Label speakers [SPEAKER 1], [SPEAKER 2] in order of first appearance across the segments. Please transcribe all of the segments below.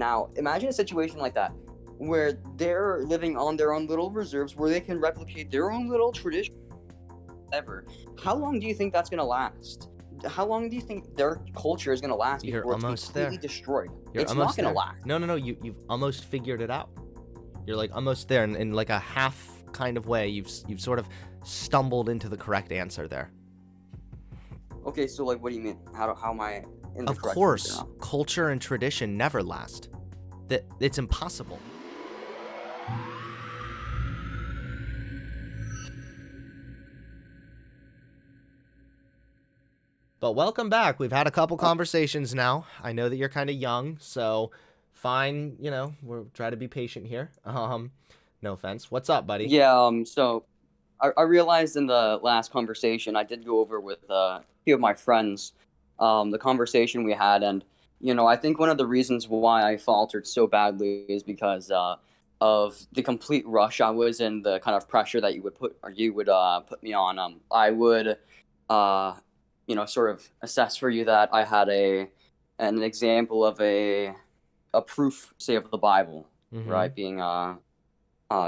[SPEAKER 1] Now, imagine a situation like that where they're living on their own little reserves where they can replicate their own little tradition ever. How long do you think that's going to last? How long do you think their culture is going to last
[SPEAKER 2] You're
[SPEAKER 1] before it's
[SPEAKER 2] almost
[SPEAKER 1] completely
[SPEAKER 2] there.
[SPEAKER 1] destroyed?
[SPEAKER 2] You're
[SPEAKER 1] It's not
[SPEAKER 2] almost
[SPEAKER 1] going to
[SPEAKER 2] there.
[SPEAKER 1] last.
[SPEAKER 2] No. You've almost figured it out. You're like almost there, in like a half kind of way. You've sort of stumbled into the correct answer there.
[SPEAKER 1] Okay, so like, what do you mean? How am I in the
[SPEAKER 2] Of
[SPEAKER 1] correct
[SPEAKER 2] course,
[SPEAKER 1] answer now?
[SPEAKER 2] culture and tradition never last. That it's impossible. But welcome back. We've had a couple conversations now. I know that you're kind of young, so fine. We'll try to be patient here. No offense. What's up, buddy?
[SPEAKER 1] Yeah. So I realized in the last conversation I did go over with a few of my friends, the conversation we had, and I think one of the reasons why I faltered so badly is because of the complete rush I was in, the kind of pressure that you would put me on. I would sort of assess for you that I had an example of a proof, say, of the Bible, right, being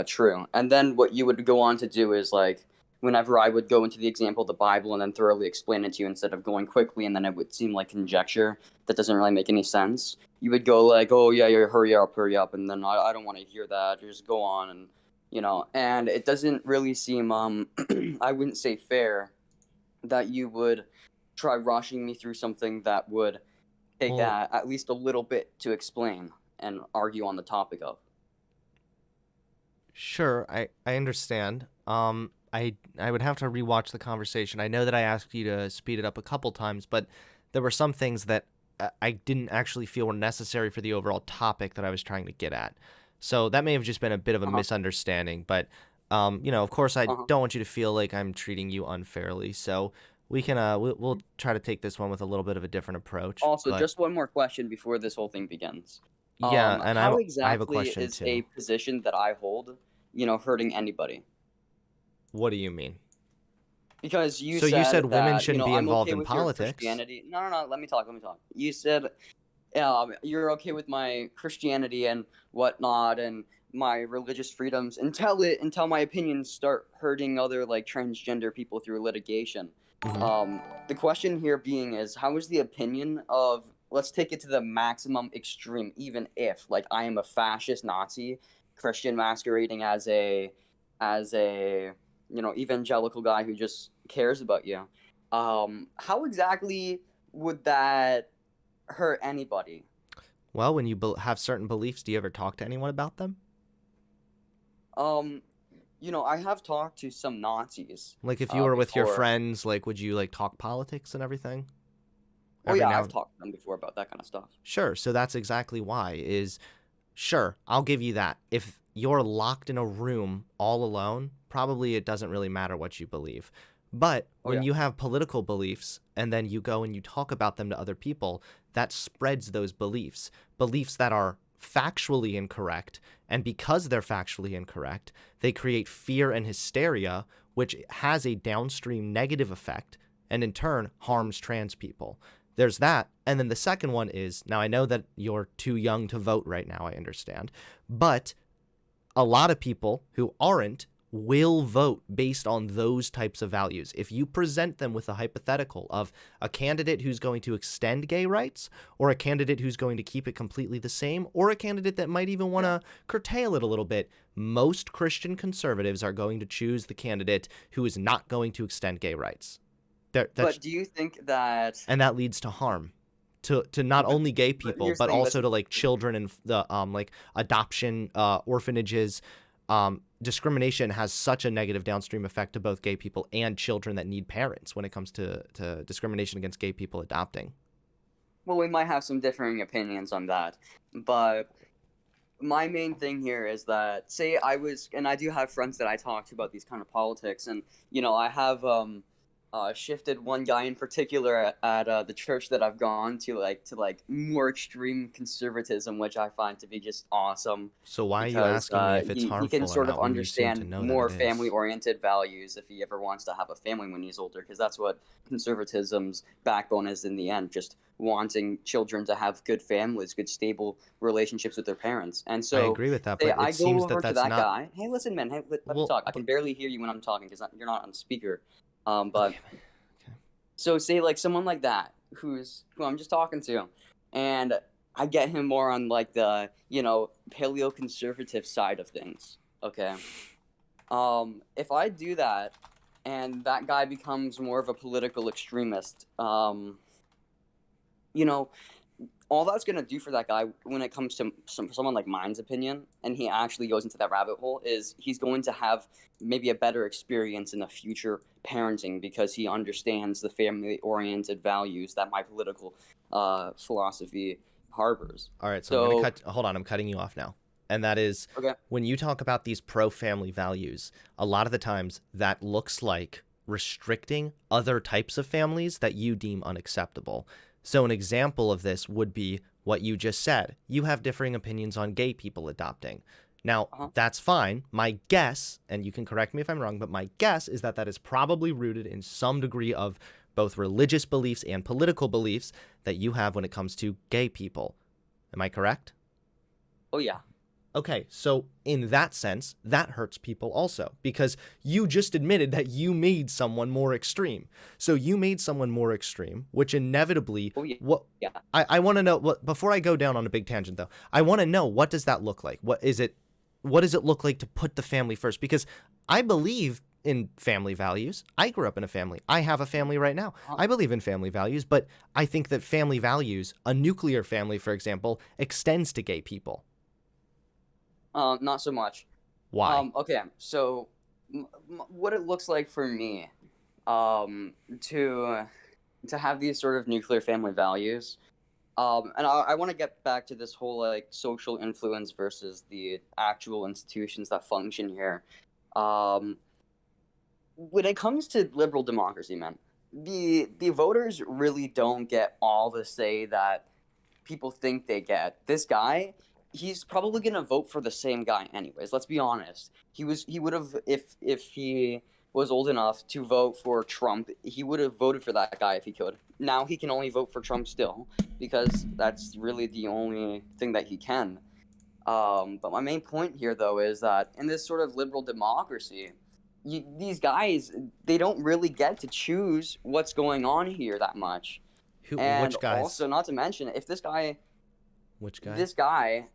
[SPEAKER 1] true. And then what you would go on to do is, like, whenever I would go into the example of the Bible and then thoroughly explain it to you instead of going quickly and then it would seem like conjecture that doesn't really make any sense, you would go like, oh yeah, hurry up, and then I don't want to hear that, just go on, and and it doesn't really seem I wouldn't say fair that you would try rushing me through something that would take
[SPEAKER 2] Well,
[SPEAKER 1] at least a little bit to explain and argue on the topic of.
[SPEAKER 2] sure, I understand. I would have to rewatch the conversation. I know that I asked you to speed it up a couple times, but there were some things that I didn't actually feel were necessary for the overall topic that I was trying to get at. So that may have just been a bit of a
[SPEAKER 1] Uh-huh.
[SPEAKER 2] misunderstanding, but of course I
[SPEAKER 1] Uh-huh.
[SPEAKER 2] don't want you to feel like I'm treating you unfairly. So we can we'll try to take this one with a little bit of a different approach,
[SPEAKER 1] Also,
[SPEAKER 2] but
[SPEAKER 1] just one more question before this whole thing begins.
[SPEAKER 2] yeah, and
[SPEAKER 1] How
[SPEAKER 2] I have a
[SPEAKER 1] exactly
[SPEAKER 2] question
[SPEAKER 1] is a
[SPEAKER 2] too.
[SPEAKER 1] position that I hold, hurting anybody?
[SPEAKER 2] What do you mean?
[SPEAKER 1] Because you
[SPEAKER 2] So you said
[SPEAKER 1] said
[SPEAKER 2] women
[SPEAKER 1] that,
[SPEAKER 2] shouldn't be
[SPEAKER 1] I'm
[SPEAKER 2] involved
[SPEAKER 1] okay
[SPEAKER 2] in
[SPEAKER 1] with your
[SPEAKER 2] politics?
[SPEAKER 1] Christianity. No, no, no. Let me talk. Let me talk. You said you're okay with my Christianity and whatnot and my religious freedoms until my opinions start hurting other like transgender people through litigation.
[SPEAKER 2] Mhm.
[SPEAKER 1] The question here being is, how is the opinion of, let's take it to the maximum extreme, even if like I am a fascist Nazi Christian masquerading as a evangelical guy who just cares about you. How exactly would that hurt anybody?
[SPEAKER 2] Well, when you have certain beliefs, do you ever talk to anyone about them?
[SPEAKER 1] Um, I have talked to some Nazis
[SPEAKER 2] Like if you were with your
[SPEAKER 1] before.
[SPEAKER 2] friends, like would you like talk politics and everything
[SPEAKER 1] Oh
[SPEAKER 2] every
[SPEAKER 1] yeah,
[SPEAKER 2] now
[SPEAKER 1] I've
[SPEAKER 2] and
[SPEAKER 1] talked to them before about that kind of stuff.
[SPEAKER 2] Sure, so that's exactly why is sure, I'll give you that. If you're locked in a room all alone, probably it doesn't really matter what you believe. But
[SPEAKER 1] Oh
[SPEAKER 2] when
[SPEAKER 1] yeah.
[SPEAKER 2] you have political beliefs and then you go and you talk about them to other people, that spreads those beliefs, beliefs that are factually incorrect. And because they're factually incorrect, they create fear and hysteria, which has a downstream negative effect and in turn harms trans people. There's that. And then the second one is, now I know that you're too young to vote right now, I understand, but a lot of people who aren't will vote based on those types of values. If you present them with a hypothetical of a candidate who's going to extend gay rights, or a candidate who's going to keep it completely the same, or a candidate that might even want to curtail it a little bit, most Christian conservatives are going to choose the candidate who is not going to extend gay rights.
[SPEAKER 1] But
[SPEAKER 2] That's
[SPEAKER 1] do you think that?
[SPEAKER 2] and that leads to harm to not
[SPEAKER 1] But
[SPEAKER 2] only gay
[SPEAKER 1] but
[SPEAKER 2] people
[SPEAKER 1] here's
[SPEAKER 2] but
[SPEAKER 1] the thing.
[SPEAKER 2] also
[SPEAKER 1] Listen.
[SPEAKER 2] to like children and the like adoption orphanages. Discrimination has such a negative downstream effect to both gay people and children that need parents when it comes to discrimination against gay people adopting.
[SPEAKER 1] Well, we might have some differing opinions on that, but my main thing here is that, say I was, and I do have friends that I talk to about these kind of politics, and I have shifted one guy in particular at the church that I've gone to like more extreme conservatism, which I find to be just awesome
[SPEAKER 2] So why are you
[SPEAKER 1] because
[SPEAKER 2] asking me if it's
[SPEAKER 1] he can
[SPEAKER 2] harmful or
[SPEAKER 1] sort of
[SPEAKER 2] not when you seem to
[SPEAKER 1] understand
[SPEAKER 2] know that
[SPEAKER 1] more
[SPEAKER 2] it
[SPEAKER 1] family
[SPEAKER 2] is?
[SPEAKER 1] oriented values if he ever wants to have a family when he's older, because that's what conservatism's backbone is in the end, just wanting children to have good families, good stable relationships with their parents. And
[SPEAKER 2] I
[SPEAKER 1] so
[SPEAKER 2] agree with that,
[SPEAKER 1] say
[SPEAKER 2] but
[SPEAKER 1] I
[SPEAKER 2] it
[SPEAKER 1] go
[SPEAKER 2] seems that
[SPEAKER 1] over to
[SPEAKER 2] that's
[SPEAKER 1] that
[SPEAKER 2] not.
[SPEAKER 1] guy. Hey, listen, man. Hey, let me
[SPEAKER 2] Well,
[SPEAKER 1] talk. I
[SPEAKER 2] but
[SPEAKER 1] can barely hear you when I'm talking because you're not on speaker. But
[SPEAKER 2] okay, okay.
[SPEAKER 1] so say like someone like that who I'm just talking to, and I get him more on like the paleoconservative side of things. Okay. If I do that, and that guy becomes more of a political extremist, you know, all that's gonna do for that guy when it comes to someone like mine's opinion, and he actually goes into that rabbit hole, is he's going to have maybe a better experience in the future parenting because he understands the family-oriented values that my political philosophy harbors.
[SPEAKER 2] All right, so I'm gonna
[SPEAKER 1] So,
[SPEAKER 2] cut. Hold on, I'm cutting you off now. And that is
[SPEAKER 1] okay,
[SPEAKER 2] when you talk about these pro-family values, a lot of the times that looks like restricting other types of families that you deem unacceptable. So an example of this would be what you just said. You have differing opinions on gay people adopting. Now,
[SPEAKER 1] uh-huh.
[SPEAKER 2] that's fine. My guess, and you can correct me if I'm wrong, but my guess is that that is probably rooted in some degree of both religious beliefs and political beliefs that you have when it comes to gay people. Am I correct?
[SPEAKER 1] Oh yeah.
[SPEAKER 2] Okay, so in that sense, that hurts people also because you just admitted that you made someone more extreme. So you made someone more extreme, which inevitably
[SPEAKER 1] Oh yeah.
[SPEAKER 2] what
[SPEAKER 1] Yeah.
[SPEAKER 2] I want to know what before I go down on a big tangent though. I want to know, what does that look like? What does it look like to put the family first? Because I believe in family values. I grew up in a family. I have a family right now.
[SPEAKER 1] Uh,
[SPEAKER 2] I believe in family values, but I think that family values, a nuclear family for example, extends to gay people.
[SPEAKER 1] not so much.
[SPEAKER 2] Why?
[SPEAKER 1] Okay, so what it looks like for me, um, to to have these sort of nuclear family values, and I want to get back to this whole like social influence versus the actual institutions that function here. Um, when it comes to liberal democracy, man, the voters really don't get all the say that people think they get. This guy, he's probably gonna vote for the same guy anyways. Let's be honest. He would have, if he was old enough to vote for Trump, he would have voted for that guy if he could. Now he can only vote for Trump still because that's really the only thing that he can. But my main point here, though, is that in this sort of liberal democracy, these guys, they don't really get to choose what's going on here that much.
[SPEAKER 2] Who?
[SPEAKER 1] And
[SPEAKER 2] Which guys?
[SPEAKER 1] also, not to mention, if
[SPEAKER 2] Which guys?
[SPEAKER 1] this guy,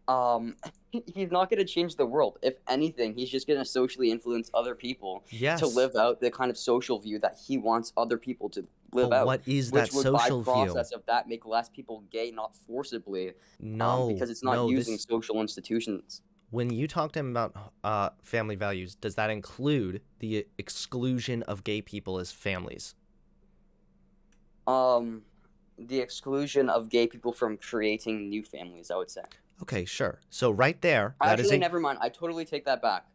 [SPEAKER 1] he's not going to change the world. If anything, he's just going to socially influence other people to
[SPEAKER 2] Yes,
[SPEAKER 1] live out the kind of social view that he wants other people to
[SPEAKER 2] but
[SPEAKER 1] live out,
[SPEAKER 2] what is that
[SPEAKER 1] which would, by
[SPEAKER 2] social view?
[SPEAKER 1] process of that, make less people gay, not forcibly,
[SPEAKER 2] No,
[SPEAKER 1] because it's not
[SPEAKER 2] no.
[SPEAKER 1] using
[SPEAKER 2] This
[SPEAKER 1] social institutions.
[SPEAKER 2] When you talk to him about family values, does that include the exclusion of gay people as families?
[SPEAKER 1] Um, the exclusion of gay people from creating new families, I would say.
[SPEAKER 2] Okay, sure. So right there, that is
[SPEAKER 1] Actually,
[SPEAKER 2] a
[SPEAKER 1] never mind. I totally take that back.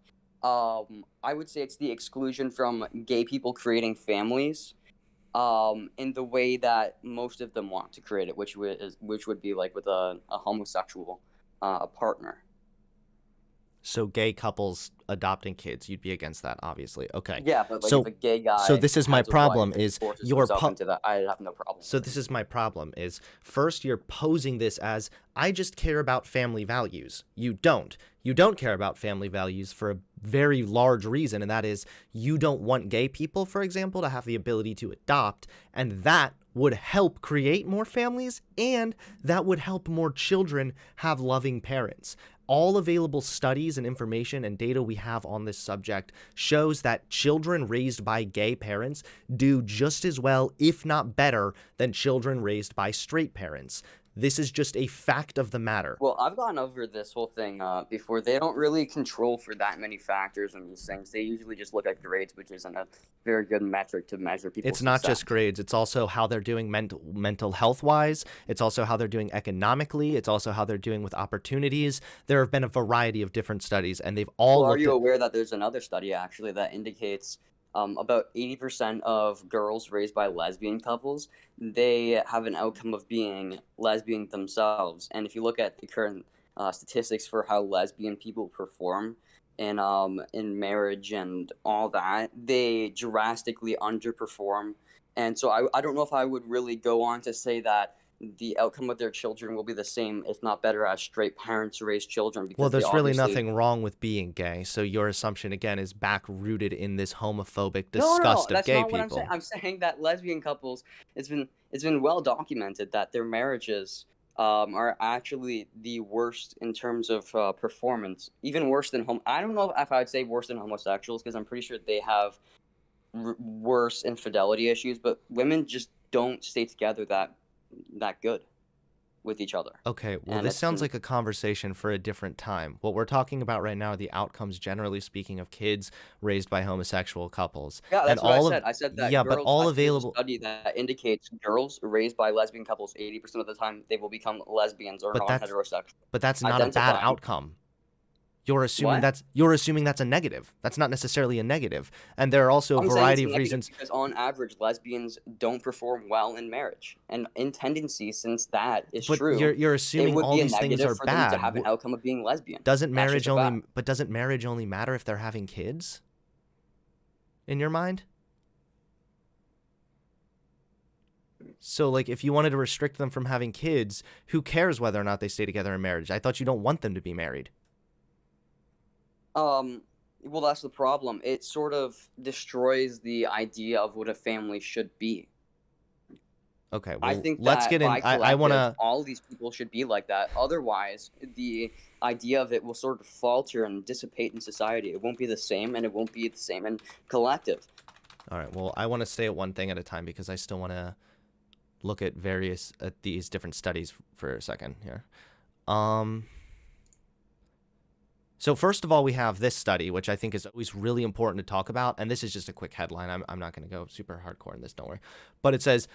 [SPEAKER 1] I would say it's the exclusion from gay people creating families, in the way that most of them want to create it, which would be like with a homosexual partner.
[SPEAKER 2] so gay couples adopting kids. You'd be against that, obviously. Okay.
[SPEAKER 1] Yeah, but like if
[SPEAKER 2] So
[SPEAKER 1] a gay
[SPEAKER 2] so
[SPEAKER 1] guy
[SPEAKER 2] this is my
[SPEAKER 1] has a wife
[SPEAKER 2] problem
[SPEAKER 1] and
[SPEAKER 2] is
[SPEAKER 1] forces
[SPEAKER 2] your
[SPEAKER 1] himself into that, I have no problem
[SPEAKER 2] So
[SPEAKER 1] with it.
[SPEAKER 2] this is my problem is first you're posing this as I just care about family values. You don't. You don't care about family values for a very large reason, and that is you don't want gay people, for example, to have the ability to adopt, and that would help create more families and that would help more children have loving parents. All available studies and information and data we have on this subject shows that children raised by gay parents do just as well, if not better, than children raised by straight parents. This is just a fact of the matter.
[SPEAKER 1] Well, I've gone over this whole thing before. They don't really control for that many factors in these things. They usually just look at grades, which isn't a very good metric to measure people's
[SPEAKER 2] It's not
[SPEAKER 1] success.
[SPEAKER 2] just grades, it's also how they're doing mental health wise. It's also how they're doing economically. It's also how they're doing with opportunities. There have been a variety of different studies, and they've all
[SPEAKER 1] Well, are
[SPEAKER 2] looked
[SPEAKER 1] you
[SPEAKER 2] at.
[SPEAKER 1] aware that there's another study actually that indicates about 80% of girls raised by lesbian couples, they have an outcome of being lesbian themselves. And if you look at the current statistics for how lesbian people perform in marriage and all that, they drastically underperform. And so I don't know if I would really go on to say that the outcome of their children will be the same, if not better, as straight parents raise children,
[SPEAKER 2] Well,
[SPEAKER 1] because they
[SPEAKER 2] there's really
[SPEAKER 1] obviously.
[SPEAKER 2] nothing wrong with being gay. So your assumption again is back rooted in this homophobic
[SPEAKER 1] No, no, no.
[SPEAKER 2] disgust of
[SPEAKER 1] That's
[SPEAKER 2] gay
[SPEAKER 1] not what I'm saying.
[SPEAKER 2] people.
[SPEAKER 1] I'm saying that lesbian couples, it's been well documented that their marriages are actually the worst in terms of performance, even worse than home. I don't know if I would say worse than homosexuals, because I'm pretty sure they have worse infidelity issues, but women just don't stay together that good with each other,
[SPEAKER 2] Okay, well,
[SPEAKER 1] and
[SPEAKER 2] this
[SPEAKER 1] it's
[SPEAKER 2] sounds
[SPEAKER 1] been.
[SPEAKER 2] like a conversation for a different time. What we're talking about right now are the outcomes, generally speaking, of kids raised by homosexual couples.
[SPEAKER 1] Yeah,
[SPEAKER 2] And
[SPEAKER 1] that's what I
[SPEAKER 2] all of,
[SPEAKER 1] said. I said that
[SPEAKER 2] yeah, but
[SPEAKER 1] girls.
[SPEAKER 2] all
[SPEAKER 1] I said there's a
[SPEAKER 2] available,
[SPEAKER 1] study that indicates girls raised by lesbian couples, 80% of the time they will become lesbians or
[SPEAKER 2] but that's,
[SPEAKER 1] non-heterosexual.
[SPEAKER 2] but that's not a bad
[SPEAKER 1] Identifying
[SPEAKER 2] outcome.
[SPEAKER 1] what?
[SPEAKER 2] You're assuming that's a negative. That's not necessarily a negative. And there are also a
[SPEAKER 1] I'm saying
[SPEAKER 2] variety
[SPEAKER 1] it's
[SPEAKER 2] of
[SPEAKER 1] negative
[SPEAKER 2] reasons.
[SPEAKER 1] because on average, lesbians don't perform well in marriage, and in tendency, since that is
[SPEAKER 2] But
[SPEAKER 1] true,
[SPEAKER 2] you're
[SPEAKER 1] it
[SPEAKER 2] assuming
[SPEAKER 1] would
[SPEAKER 2] all
[SPEAKER 1] be a
[SPEAKER 2] these things
[SPEAKER 1] negative
[SPEAKER 2] are
[SPEAKER 1] for them to
[SPEAKER 2] bad.
[SPEAKER 1] have an outcome of being lesbian.
[SPEAKER 2] Doesn't
[SPEAKER 1] That's just
[SPEAKER 2] marriage
[SPEAKER 1] a fact.
[SPEAKER 2] only but doesn't marriage only matter if they're having kids? In your mind? So like if you wanted to restrict them from having kids, who cares whether or not they stay together in marriage? I thought you don't want them to be married.
[SPEAKER 1] Um, well, that's the problem. It sort of destroys the idea of what a family should be.
[SPEAKER 2] Okay,
[SPEAKER 1] I
[SPEAKER 2] well,
[SPEAKER 1] think
[SPEAKER 2] let's
[SPEAKER 1] that
[SPEAKER 2] get in.
[SPEAKER 1] by
[SPEAKER 2] I want
[SPEAKER 1] collective,
[SPEAKER 2] to.
[SPEAKER 1] all these people should be like that. Otherwise, the idea of it will sort of falter and dissipate in society. It won't be the same, and it won't be the same in collective.
[SPEAKER 2] All right, well, I want to stay at one thing at a time because I still want to look at these different studies for a second here. Um, So first of all, we have this study, which I think is always really important to talk about. And this is just a quick headline. I'm not going to go super hardcore in this, don't worry. But it says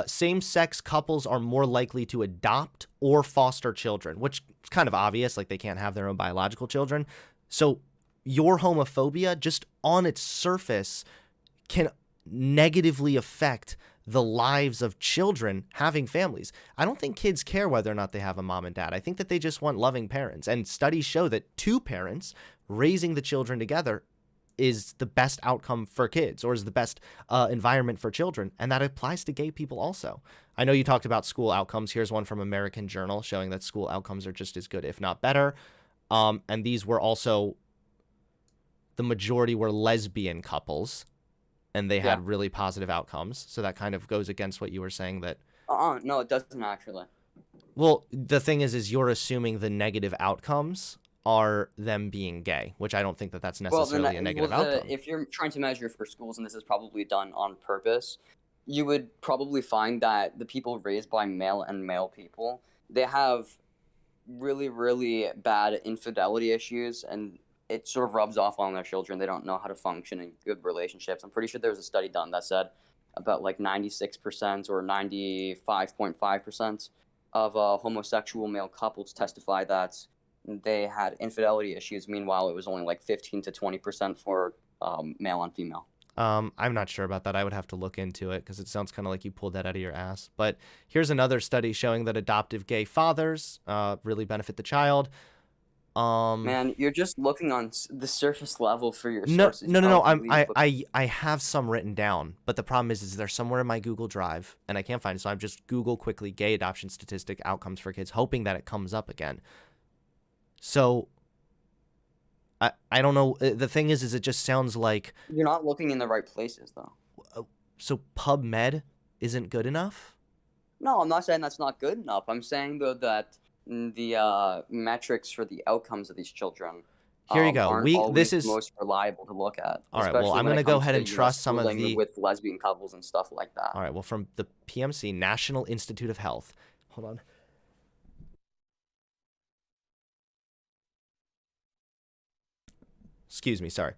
[SPEAKER 2] same-sex couples are more likely to adopt or foster children, which is kind of obvious, like they can't have their own biological children. So your homophobia, just on its surface, can negatively affect the lives of children having families. I don't think kids care whether or not they have a mom and dad. I think that they just want loving parents. And studies show that two parents raising the children together is the best outcome for kids, or is the best environment for children. And that applies to gay people also. I know you talked about school outcomes. Here's one from American Journal showing that school outcomes are just as good, if not better. And these were also, the majority were lesbian couples, and they
[SPEAKER 1] Yeah.
[SPEAKER 2] had really positive outcomes. So that kind of goes against what you were saying that,
[SPEAKER 1] No, it doesn't actually.
[SPEAKER 2] well, the thing is you're assuming the negative outcomes are them being gay, which I don't think that that's
[SPEAKER 1] Well, then,
[SPEAKER 2] necessarily a negative outcome.
[SPEAKER 1] if you're trying to measure for schools, and this is probably done on purpose, you would probably find that the people raised by male people, they have really, really bad infidelity issues, and it sort of rubs off on their children. They don't know how to function in good relationships. I'm pretty sure there was a study done that said about like 96% or 95.5% of homosexual male couples testify that they had infidelity issues. Meanwhile, it was only like 15 to 20% for male on female.
[SPEAKER 2] I'm not sure about that. I would have to look into it because it sounds kind of like you pulled that out of your ass. But here's another study showing that adoptive gay fathers really benefit the child.
[SPEAKER 1] Man, you're just looking on the surface level for your
[SPEAKER 2] No,
[SPEAKER 1] sources.
[SPEAKER 2] no,
[SPEAKER 1] You
[SPEAKER 2] no, no.
[SPEAKER 1] probably believe what.
[SPEAKER 2] I have some written down, but the problem is they're somewhere in my Google Drive and I can't find it. So I'm just Google quickly gay adoption statistic outcomes for kids, hoping that it comes up again. So I don't know. The thing is it just sounds like,
[SPEAKER 1] You're not looking in the right places, though.
[SPEAKER 2] so PubMed isn't good enough.
[SPEAKER 1] No, I'm not saying that's not good enough. I'm saying though that the metrics for the outcomes of these children
[SPEAKER 2] Here you go.
[SPEAKER 1] aren't
[SPEAKER 2] This
[SPEAKER 1] always the
[SPEAKER 2] is
[SPEAKER 1] most reliable to look at,
[SPEAKER 2] all right. Well,
[SPEAKER 1] especially
[SPEAKER 2] I'm
[SPEAKER 1] when
[SPEAKER 2] gonna
[SPEAKER 1] it
[SPEAKER 2] go
[SPEAKER 1] comes
[SPEAKER 2] ahead
[SPEAKER 1] to
[SPEAKER 2] and trust some of
[SPEAKER 1] schooling
[SPEAKER 2] the.
[SPEAKER 1] with lesbian couples and stuff like that.
[SPEAKER 2] All right. Well, from the PMC, National Institute of Health. Hold on. Excuse me. Sorry.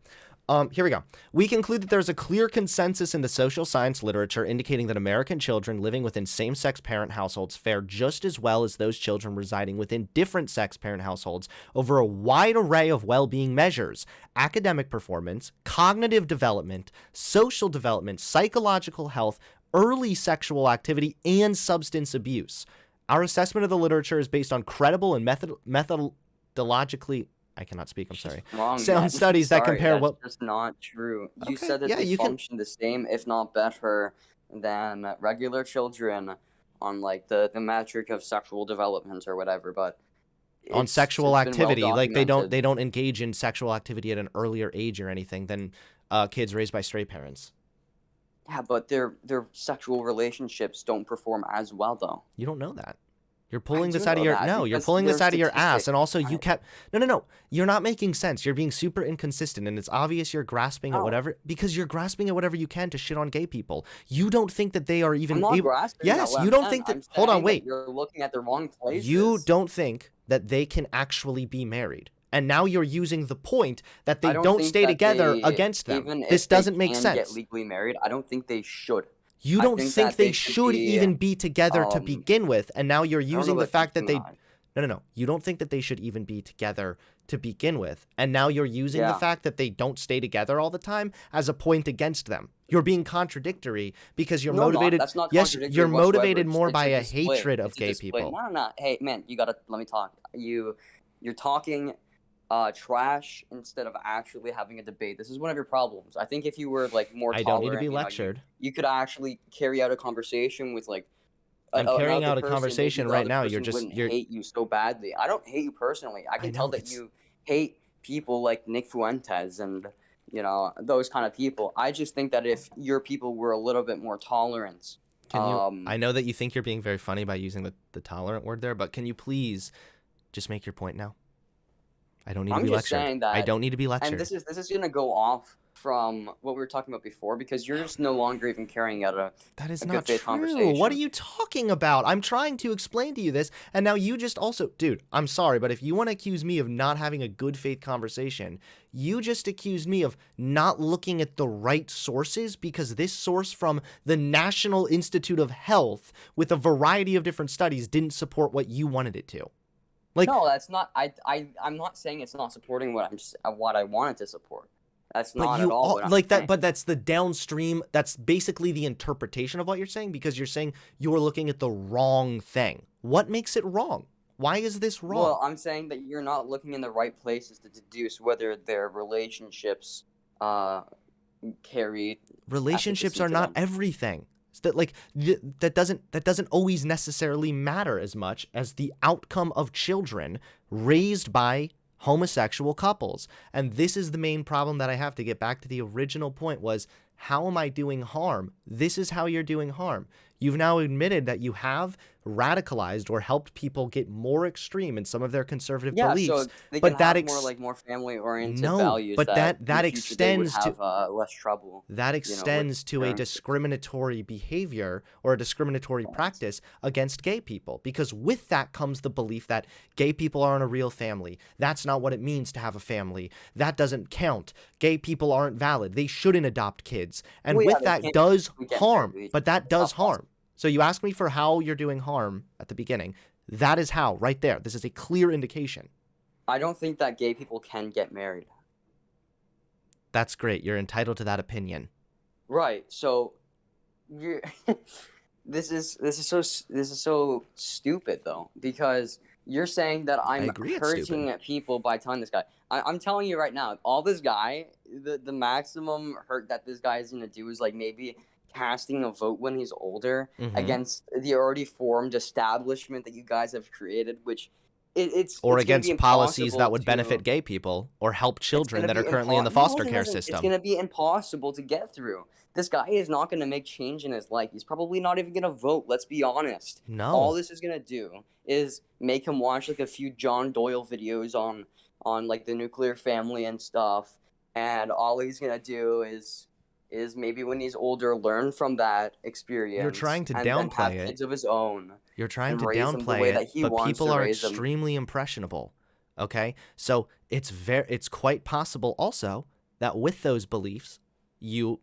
[SPEAKER 2] Here we go. We conclude that there's a clear consensus in the social science literature indicating that American children living within same-sex parent households fare just as well as those children residing within different-sex parent households over a wide array of well-being measures: academic performance, cognitive development, social development, psychological health, early sexual activity, and substance abuse. Our assessment of the literature is based on credible and methodologically, I cannot speak, I'm sorry,
[SPEAKER 1] Wrong,
[SPEAKER 2] sound
[SPEAKER 1] man.
[SPEAKER 2] studies that
[SPEAKER 1] Sorry,
[SPEAKER 2] compare
[SPEAKER 1] that's
[SPEAKER 2] what...
[SPEAKER 1] just not true. You
[SPEAKER 2] Okay,
[SPEAKER 1] said that
[SPEAKER 2] yeah,
[SPEAKER 1] they
[SPEAKER 2] you can...
[SPEAKER 1] function the same, if not better, than regular children on like the metric of sexual development or whatever, but
[SPEAKER 2] on sexual
[SPEAKER 1] it's been well
[SPEAKER 2] activity, like they
[SPEAKER 1] documented.
[SPEAKER 2] don't engage in sexual activity at an earlier age or anything than kids raised by straight parents.
[SPEAKER 1] Yeah, but their sexual relationships don't perform as well though.
[SPEAKER 2] You don't know that. You're
[SPEAKER 1] I
[SPEAKER 2] pulling
[SPEAKER 1] do
[SPEAKER 2] this out of
[SPEAKER 1] know
[SPEAKER 2] your...
[SPEAKER 1] that
[SPEAKER 2] No, you're
[SPEAKER 1] because
[SPEAKER 2] pulling this
[SPEAKER 1] there's
[SPEAKER 2] out of your ass.
[SPEAKER 1] statistics.
[SPEAKER 2] And also you
[SPEAKER 1] I,
[SPEAKER 2] kept... No. You're not making sense. You're being super inconsistent, and it's obvious you're grasping at
[SPEAKER 1] no,
[SPEAKER 2] whatever... Because you're grasping at whatever you can to shit on gay people. You don't think that they are
[SPEAKER 1] I'm
[SPEAKER 2] even
[SPEAKER 1] not
[SPEAKER 2] able...
[SPEAKER 1] grasping at
[SPEAKER 2] Yes,
[SPEAKER 1] what
[SPEAKER 2] you
[SPEAKER 1] I'm
[SPEAKER 2] don't
[SPEAKER 1] saying.
[SPEAKER 2] think that...
[SPEAKER 1] I'm
[SPEAKER 2] Hold on,
[SPEAKER 1] saying that
[SPEAKER 2] wait.
[SPEAKER 1] you're looking at the wrong
[SPEAKER 2] You
[SPEAKER 1] places.
[SPEAKER 2] don't think that they can actually be married. And now you're using the point that
[SPEAKER 1] I
[SPEAKER 2] they
[SPEAKER 1] don't
[SPEAKER 2] don't
[SPEAKER 1] think
[SPEAKER 2] stay
[SPEAKER 1] that
[SPEAKER 2] together
[SPEAKER 1] they,
[SPEAKER 2] against them.
[SPEAKER 1] even
[SPEAKER 2] This
[SPEAKER 1] if they
[SPEAKER 2] doesn't make
[SPEAKER 1] can get
[SPEAKER 2] sense.
[SPEAKER 1] legally married, I don't think they should.
[SPEAKER 2] You
[SPEAKER 1] I
[SPEAKER 2] don't
[SPEAKER 1] think
[SPEAKER 2] think
[SPEAKER 1] that
[SPEAKER 2] they
[SPEAKER 1] they should
[SPEAKER 2] should
[SPEAKER 1] be,
[SPEAKER 2] even be together to
[SPEAKER 1] um,
[SPEAKER 2] begin with, and now you're
[SPEAKER 1] I don't know
[SPEAKER 2] using the
[SPEAKER 1] about
[SPEAKER 2] fact that
[SPEAKER 1] teaching
[SPEAKER 2] they...
[SPEAKER 1] that.
[SPEAKER 2] No. You don't think that they should even be together to begin with, and now you're using the
[SPEAKER 1] Yeah.
[SPEAKER 2] fact that they don't stay together all the time as a point against them. You're being contradictory because you're
[SPEAKER 1] No, I'm not.
[SPEAKER 2] motivated...
[SPEAKER 1] That's not
[SPEAKER 2] Yes,
[SPEAKER 1] contradictory
[SPEAKER 2] you're
[SPEAKER 1] whatsoever.
[SPEAKER 2] motivated more by
[SPEAKER 1] It's a
[SPEAKER 2] a
[SPEAKER 1] display.
[SPEAKER 2] hatred of
[SPEAKER 1] It's a
[SPEAKER 2] gay
[SPEAKER 1] display.
[SPEAKER 2] people.
[SPEAKER 1] No. Hey, man, you gotta let me talk. You're talking trash instead of actually having a debate. This is one of your problems. I think if you were like more
[SPEAKER 2] I don't need to
[SPEAKER 1] tolerant,
[SPEAKER 2] be
[SPEAKER 1] you know,
[SPEAKER 2] lectured.
[SPEAKER 1] you could actually carry out a conversation with like
[SPEAKER 2] I'm carrying
[SPEAKER 1] another
[SPEAKER 2] out a
[SPEAKER 1] person. Maybe
[SPEAKER 2] conversation
[SPEAKER 1] the
[SPEAKER 2] right
[SPEAKER 1] other
[SPEAKER 2] now. You're
[SPEAKER 1] person
[SPEAKER 2] just...
[SPEAKER 1] wouldn't hate you so badly. I don't hate you personally. I
[SPEAKER 2] I
[SPEAKER 1] can
[SPEAKER 2] know,
[SPEAKER 1] tell that
[SPEAKER 2] it's...
[SPEAKER 1] you hate people like Nick Fuentes and those kind of people. I just think that if your people were a little bit more tolerant,
[SPEAKER 2] Can you... I know that you think you're being very funny by using the tolerant word there, but can you please just make your point now? I don't need to
[SPEAKER 1] I'm
[SPEAKER 2] be
[SPEAKER 1] just
[SPEAKER 2] lectured.
[SPEAKER 1] saying
[SPEAKER 2] I
[SPEAKER 1] that,
[SPEAKER 2] don't need to be
[SPEAKER 1] and
[SPEAKER 2] lectured.
[SPEAKER 1] this is gonna go off from what we were talking about before because you're just no longer even carrying out
[SPEAKER 2] That is
[SPEAKER 1] a
[SPEAKER 2] not
[SPEAKER 1] good faith
[SPEAKER 2] true. What are
[SPEAKER 1] conversation.
[SPEAKER 2] you talking about? I'm trying to explain to you this, and now you just also... Dude, I'm sorry, but if you want to accuse me of not having a good faith conversation, you just accused me of not looking at the right sources because this source from the National Institute of Health with a variety of different studies didn't support what you wanted it to. Like,
[SPEAKER 1] No, that's not. I'm not saying it's not supporting what I wanted to support. That's
[SPEAKER 2] but
[SPEAKER 1] not
[SPEAKER 2] you
[SPEAKER 1] at all
[SPEAKER 2] all
[SPEAKER 1] what I'm
[SPEAKER 2] like that,
[SPEAKER 1] saying.
[SPEAKER 2] but that's the downstream, that's basically the interpretation of what you're saying because you're saying you're looking at the wrong thing. What makes it wrong? Why is this wrong?
[SPEAKER 1] Well, I'm saying that you're not looking in the right places to deduce whether their relationships carry
[SPEAKER 2] Relationships
[SPEAKER 1] efficacy
[SPEAKER 2] are
[SPEAKER 1] to
[SPEAKER 2] not
[SPEAKER 1] them.
[SPEAKER 2] everything. That like that doesn't always necessarily matter as much as the outcome of children raised by homosexual couples. And this is the main problem that I have to get back to. The original point was, how am I doing harm? This is how you're doing harm. You've now admitted that you have radicalized or helped people get more extreme in some of their conservative
[SPEAKER 1] Yeah,
[SPEAKER 2] beliefs.
[SPEAKER 1] so they
[SPEAKER 2] But
[SPEAKER 1] can
[SPEAKER 2] that
[SPEAKER 1] have more family-oriented
[SPEAKER 2] no,
[SPEAKER 1] values
[SPEAKER 2] but
[SPEAKER 1] that in
[SPEAKER 2] that
[SPEAKER 1] the future they would
[SPEAKER 2] extends to
[SPEAKER 1] have less trouble,
[SPEAKER 2] that
[SPEAKER 1] with
[SPEAKER 2] extends to a
[SPEAKER 1] parents.
[SPEAKER 2] discriminatory behavior or a discriminatory practice against gay people, because with that comes the belief that gay people aren't a real family. That's not what it means to have a family. That doesn't count. Gay people aren't valid. They shouldn't adopt kids. And
[SPEAKER 1] Well, yeah,
[SPEAKER 2] with
[SPEAKER 1] they
[SPEAKER 2] that
[SPEAKER 1] can't
[SPEAKER 2] does
[SPEAKER 1] get
[SPEAKER 2] harm,
[SPEAKER 1] married.
[SPEAKER 2] but that
[SPEAKER 1] It's
[SPEAKER 2] does
[SPEAKER 1] not possible.
[SPEAKER 2] harm. So you asked me for how you're doing harm at the beginning. That is how, right there. This is a clear indication.
[SPEAKER 1] I don't think that gay people can get married.
[SPEAKER 2] That's great. You're entitled to that opinion.
[SPEAKER 1] Right. So, you this is so stupid though, because you're saying that I'm
[SPEAKER 2] agree it's
[SPEAKER 1] hurting
[SPEAKER 2] stupid.
[SPEAKER 1] people by telling this guy. I'm telling you right now, all this guy, the maximum hurt that this guy is gonna do is like maybe casting a vote when he's older
[SPEAKER 2] Mhm.
[SPEAKER 1] against the already formed establishment that you guys have created, which it's
[SPEAKER 2] Or
[SPEAKER 1] it's gonna be
[SPEAKER 2] against policies that
[SPEAKER 1] impossible
[SPEAKER 2] would
[SPEAKER 1] to-
[SPEAKER 2] benefit gay people or help
[SPEAKER 1] it's
[SPEAKER 2] children
[SPEAKER 1] gonna
[SPEAKER 2] that are
[SPEAKER 1] be
[SPEAKER 2] currently in the
[SPEAKER 1] No,
[SPEAKER 2] foster
[SPEAKER 1] it
[SPEAKER 2] care
[SPEAKER 1] isn't.
[SPEAKER 2] system.
[SPEAKER 1] It's going to be impossible to get through. This guy is not going to make change in his life. He's probably not even going to vote. Let's be honest.
[SPEAKER 2] No.
[SPEAKER 1] All this is going to do is make him watch like a few John Doyle videos on like the nuclear family and stuff. And all he's going to do is maybe when he's older learn from that experience.
[SPEAKER 2] trying to
[SPEAKER 1] and then
[SPEAKER 2] downplay
[SPEAKER 1] have
[SPEAKER 2] it.
[SPEAKER 1] kids of his own.
[SPEAKER 2] You're trying
[SPEAKER 1] and
[SPEAKER 2] to
[SPEAKER 1] raise them the way
[SPEAKER 2] downplay
[SPEAKER 1] that
[SPEAKER 2] it,
[SPEAKER 1] he
[SPEAKER 2] but
[SPEAKER 1] wants
[SPEAKER 2] people
[SPEAKER 1] to
[SPEAKER 2] are
[SPEAKER 1] raise them.
[SPEAKER 2] extremely impressionable. Okay? So it's quite possible also that with those beliefs, you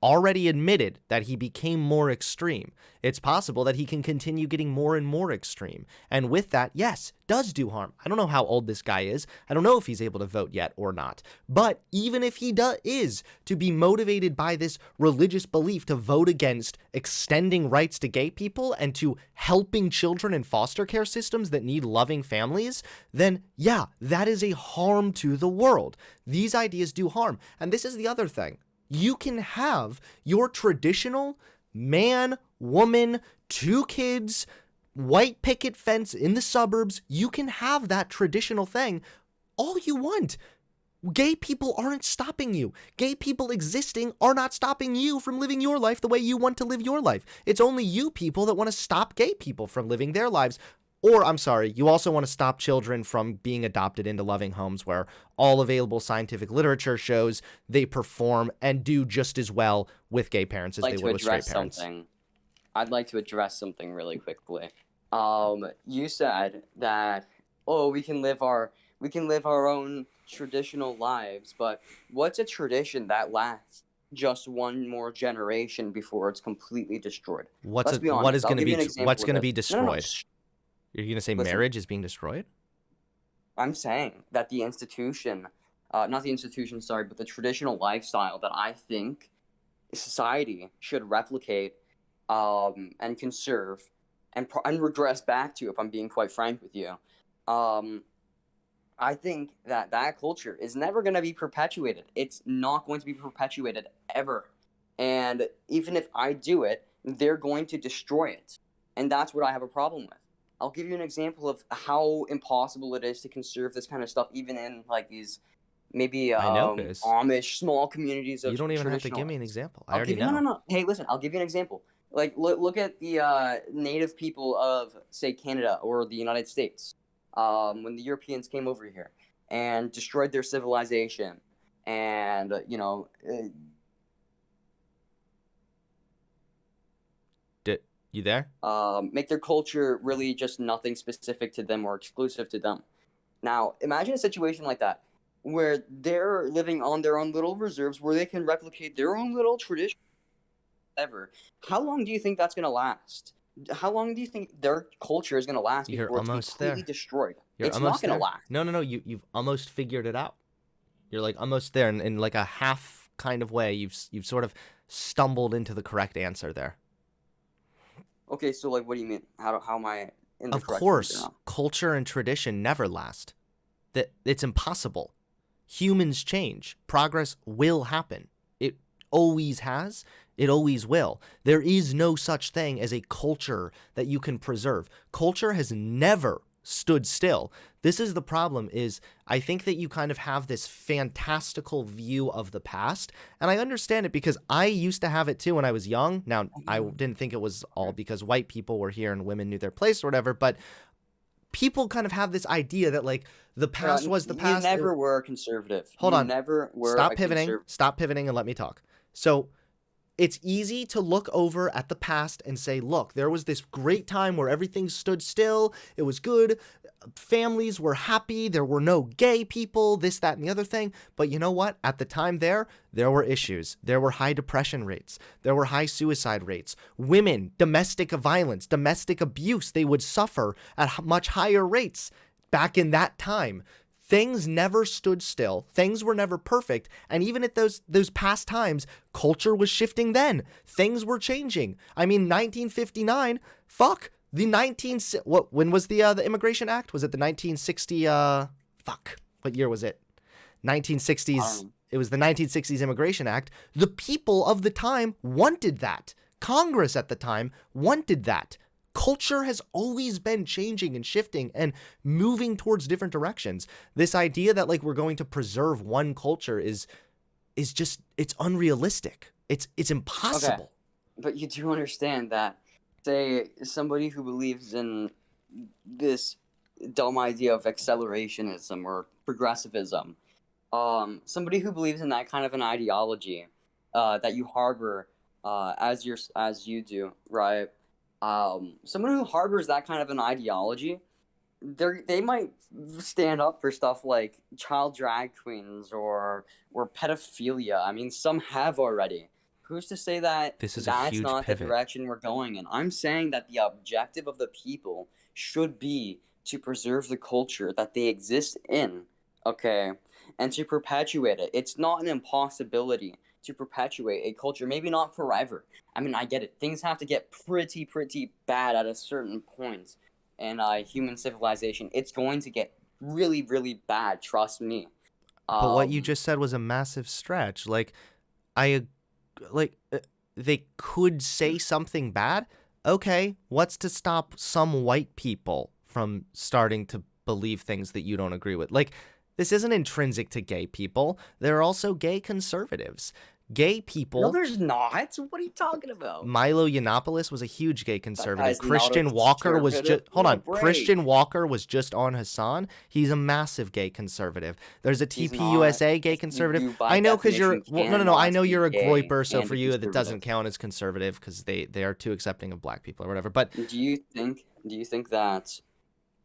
[SPEAKER 2] already admitted that he became more extreme. It's possible that he can continue getting more and more extreme. And with that, yes, does do harm. I don't know how old this guy is. I don't know if he's able to vote yet or not. But even if he is to be motivated by this religious belief to vote against extending rights to gay people and to helping children in foster care systems that need loving families, then yeah, that is a harm to the world. These ideas do harm. And this is the other thing. You can have your traditional man, woman, 2 kids, white picket fence in the suburbs. You can have that traditional thing all you want. Gay people aren't stopping you. Gay people existing are not stopping you from living your life the way you want to live your life. It's only you people that want to stop gay people from living their lives. Or, I'm sorry, you also want to stop children from being adopted into loving homes where all available scientific literature shows they perform and do just as well with gay parents as they would with straight parents.
[SPEAKER 1] I'd like to address something really quickly. You said that, oh, we can live our own traditional lives, but what's a tradition that lasts just one more generation before it's completely destroyed? Let's be honest.
[SPEAKER 2] What is going to be
[SPEAKER 1] what's
[SPEAKER 2] going to be destroyed?
[SPEAKER 1] No.
[SPEAKER 2] You're going to say
[SPEAKER 1] Listen,
[SPEAKER 2] marriage is being destroyed?
[SPEAKER 1] I'm saying that the institution, not the institution, sorry, but the traditional lifestyle that I think society should replicate and conserve and regress back to, if I'm being quite frank with you. I think that culture is never going to be perpetuated. It's not going to be perpetuated ever. And even if I do it, they're going to destroy it. And that's what I have a problem with. I'll give you an example of how impossible it is to conserve this kind of stuff, even in like these maybe Amish small communities of.
[SPEAKER 2] You don't even have to give me an example. I
[SPEAKER 1] already
[SPEAKER 2] know.
[SPEAKER 1] No. Hey, listen, I'll give you an example. Like look at the native people of, say, Canada or the United States. When the Europeans came over here and destroyed their civilization, and
[SPEAKER 2] You there?
[SPEAKER 1] Make their culture really just nothing specific to them or exclusive to them. Now, imagine a situation like that, where they're living on their own little reserves, where they can replicate their own little tradition. Ever. How long do you think that's going to last? How long do you think their culture is going to last before it's completely destroyed? It's not going to last.
[SPEAKER 2] No. You've almost figured it out. You're like almost there, in like a half kind of way. You've sort of stumbled into the correct answer there.
[SPEAKER 1] Okay, so like, what do you mean? How am I in the correct answer now?
[SPEAKER 2] Of course, culture and tradition never last. That it's impossible. Humans change. Progress will happen. It always has. It always will. There is no such thing as a culture that you can preserve. Culture has never stood still. This is the problem, is I think that you kind of have this fantastical view of the past, and I understand it because I used to have it too when I was young. Now, I didn't think it was all because white people were here and women knew their place or whatever, but people kind of have this idea that like the past was the past.
[SPEAKER 1] You never were conservative.
[SPEAKER 2] Hold on.
[SPEAKER 1] Never were.
[SPEAKER 2] Stop pivoting and let me talk. So it's easy to look over at the past and say, look, there was this great time where everything stood still. It was good. Families were happy. There were no gay people, this, that, and the other thing. But you know what? At the time there were issues. There were high depression rates. There were high suicide rates. Women, domestic violence, domestic abuse, they would suffer at much higher rates back in that time. Things never stood still. Things were never perfect. And even at those past times, culture was shifting then. Things were changing. I mean, 1959, fuck. When was the Immigration Act? Was it the 1960, what year was it? 1960s. It was the 1960s Immigration Act. The people of the time wanted that. Congress at the time wanted that. Culture has always been changing and shifting and moving towards different directions. This idea that like we're going to preserve one culture is just, it's unrealistic. It's impossible.
[SPEAKER 1] Okay. But you do understand that, say, somebody who believes in this dumb idea of accelerationism or progressivism, somebody who believes in that kind of an ideology that you harbor as you do, right? Someone who harbors that kind of an ideology they might stand up for stuff like child drag queens or pedophilia. I mean, some have already. Who's to say that
[SPEAKER 2] This is a
[SPEAKER 1] that's
[SPEAKER 2] huge
[SPEAKER 1] not the
[SPEAKER 2] pivot.
[SPEAKER 1] direction we're going in? I'm saying that the objective of the people should be to preserve the culture that they exist in, okay, and to perpetuate it. It's not an impossibility to perpetuate a culture, maybe not forever. I mean, I get it. Things have to get pretty bad at a certain point in human civilization. It's going to get really bad. Trust me.
[SPEAKER 2] But what you
[SPEAKER 1] Um,
[SPEAKER 2] just said was a massive stretch. Like, I like they could say something bad. Okay, what's to stop some white people from starting to believe things that you don't agree with? Like, this isn't intrinsic to gay people. There are also gay conservatives. Gay
[SPEAKER 1] no,
[SPEAKER 2] people.
[SPEAKER 1] there's not. What are you talking about?
[SPEAKER 2] Milo Yiannopoulos was a huge gay
[SPEAKER 1] That
[SPEAKER 2] conservative.
[SPEAKER 1] guy's not a
[SPEAKER 2] Christian Walker was
[SPEAKER 1] conservative.
[SPEAKER 2] just hold
[SPEAKER 1] Give me a
[SPEAKER 2] on. Christian
[SPEAKER 1] break.
[SPEAKER 2] Walker was just on Hassan. He's a massive gay conservative. There's a
[SPEAKER 1] He's not.
[SPEAKER 2] TPUSA gay conservative.
[SPEAKER 1] You by
[SPEAKER 2] I know because you're
[SPEAKER 1] definition
[SPEAKER 2] no. I
[SPEAKER 1] cannot
[SPEAKER 2] know
[SPEAKER 1] be
[SPEAKER 2] you're a
[SPEAKER 1] gay
[SPEAKER 2] groiper, so
[SPEAKER 1] and
[SPEAKER 2] for
[SPEAKER 1] be
[SPEAKER 2] you that doesn't
[SPEAKER 1] conservative.
[SPEAKER 2] count as conservative because they are too accepting of black people or whatever. But
[SPEAKER 1] Do you think that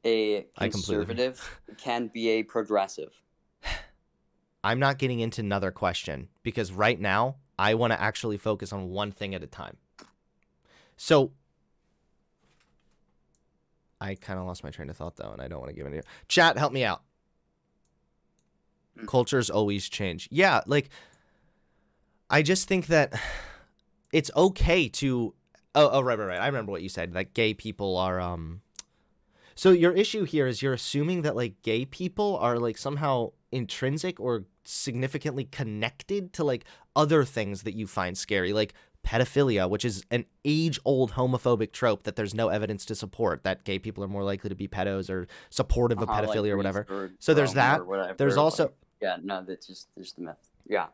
[SPEAKER 1] a
[SPEAKER 2] I completely
[SPEAKER 1] conservative can be a progressive?
[SPEAKER 2] I'm not getting into another question because right now I want to actually focus on one thing at a time. So I kind of lost my train of thought though, and I don't want to give any. Chat, help me out. Cultures always change. Yeah, like I just think that it's okay to. Oh, right. I remember what you said. That gay people are. So your issue here is you're assuming that like gay people are like somehow intrinsic or significantly connected to like other things that you find scary, like pedophilia, which is an age-old homophobic trope that there's no evidence to support that gay people are more likely to be pedos or supportive of
[SPEAKER 1] Like
[SPEAKER 2] pedophilia or whatever.
[SPEAKER 1] Greensburg
[SPEAKER 2] So there's
[SPEAKER 1] from
[SPEAKER 2] that.
[SPEAKER 1] or whatever.
[SPEAKER 2] There's also
[SPEAKER 1] Like, yeah, no, that's just there's the myth. Yeah.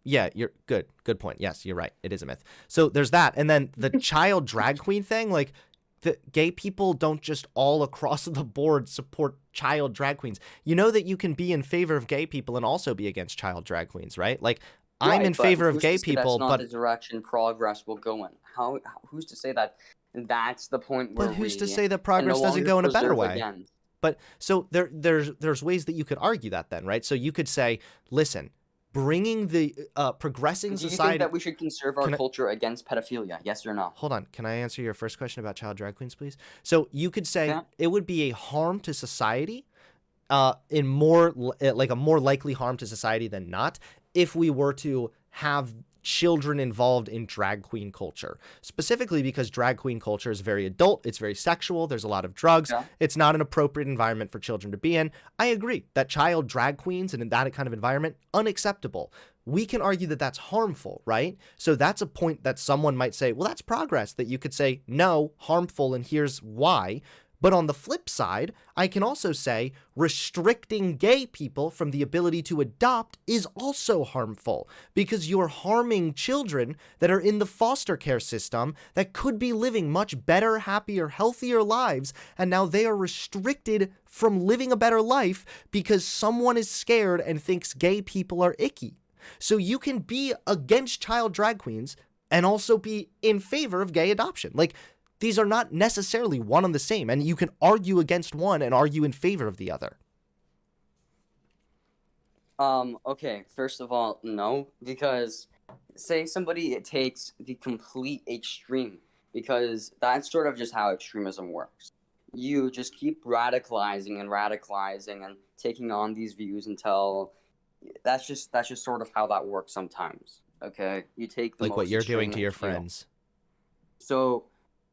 [SPEAKER 2] yeah, you're good. Good point. Yes, you're right. It is a myth. So there's that. And then the child drag queen thing, like the gay people don't just all across the board support child drag queens. You know that you can be in favor of gay people and also be against child drag queens, right? Like I'm
[SPEAKER 1] Right,
[SPEAKER 2] in
[SPEAKER 1] but
[SPEAKER 2] favor of
[SPEAKER 1] who's to
[SPEAKER 2] gay
[SPEAKER 1] say that's
[SPEAKER 2] people,
[SPEAKER 1] not
[SPEAKER 2] but
[SPEAKER 1] the direction progress will go in? Who's to say that that's the point where
[SPEAKER 2] who's to
[SPEAKER 1] we
[SPEAKER 2] say that
[SPEAKER 1] can no
[SPEAKER 2] progress doesn't
[SPEAKER 1] longer
[SPEAKER 2] go in a better
[SPEAKER 1] preserve
[SPEAKER 2] way?
[SPEAKER 1] again?
[SPEAKER 2] But so there's ways that you could argue that then, right? So you could say, listen, bringing the progressing
[SPEAKER 1] Do you think
[SPEAKER 2] society.
[SPEAKER 1] that we should conserve our
[SPEAKER 2] Can I-
[SPEAKER 1] culture against pedophilia? Yes or no?
[SPEAKER 2] Hold on. Can I answer your first question about child drag queens, please? So you could say
[SPEAKER 1] Yeah.
[SPEAKER 2] it would be a harm to society, in like a more likely harm to society than not, if we were to have children involved in drag queen culture. Specifically because drag queen culture is very adult, it's very sexual, there's a lot of drugs,
[SPEAKER 1] Yeah.
[SPEAKER 2] it's not an appropriate environment for children to be in. I agree that child drag queens and in that kind of environment, unacceptable. We can argue that that's harmful, right? So that's a point that someone might say, well, that's progress, that you could say, no, harmful, and here's why. But on the flip side, I can also say restricting gay people from the ability to adopt is also harmful because you're harming children that are in the foster care system that could be living much better, happier, healthier lives. And now they are restricted from living a better life because someone is scared and thinks gay people are icky. So you can be against child drag queens and also be in favor of gay adoption. Like, these are not necessarily one and the same, and you can argue against one and argue in favor of the other.
[SPEAKER 1] Okay, first of all, no, because say somebody takes the complete extreme, because that's sort of just how extremism works. You just keep radicalizing and taking on these views until that's just sort of how that works sometimes. Okay, you take the
[SPEAKER 2] Like what
[SPEAKER 1] most
[SPEAKER 2] you're doing
[SPEAKER 1] extreme
[SPEAKER 2] to your
[SPEAKER 1] view.
[SPEAKER 2] friends.
[SPEAKER 1] So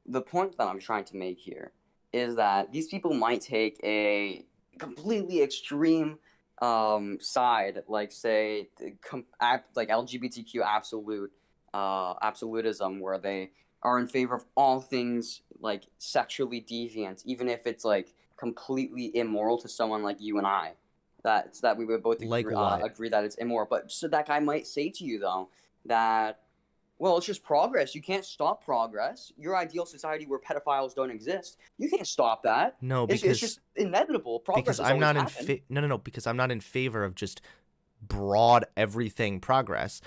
[SPEAKER 1] the point that I'm trying to make here is that these people might take a completely extreme side, like say like LGBTQ absolutism, where they are in favor of all things like sexually deviant, even if it's like completely immoral to someone like you and I. That we would both
[SPEAKER 2] Like
[SPEAKER 1] agree,
[SPEAKER 2] what?
[SPEAKER 1] agree that it's immoral. But so that guy might say to you though that, well, it's just progress. You can't stop progress. Your ideal society where pedophiles don't exist, you can't stop that.
[SPEAKER 2] No,
[SPEAKER 1] It's
[SPEAKER 2] because
[SPEAKER 1] just inevitable. Progress
[SPEAKER 2] because
[SPEAKER 1] has
[SPEAKER 2] I'm
[SPEAKER 1] always
[SPEAKER 2] not in
[SPEAKER 1] happened.
[SPEAKER 2] no, because I'm not in favor of just broad everything progress.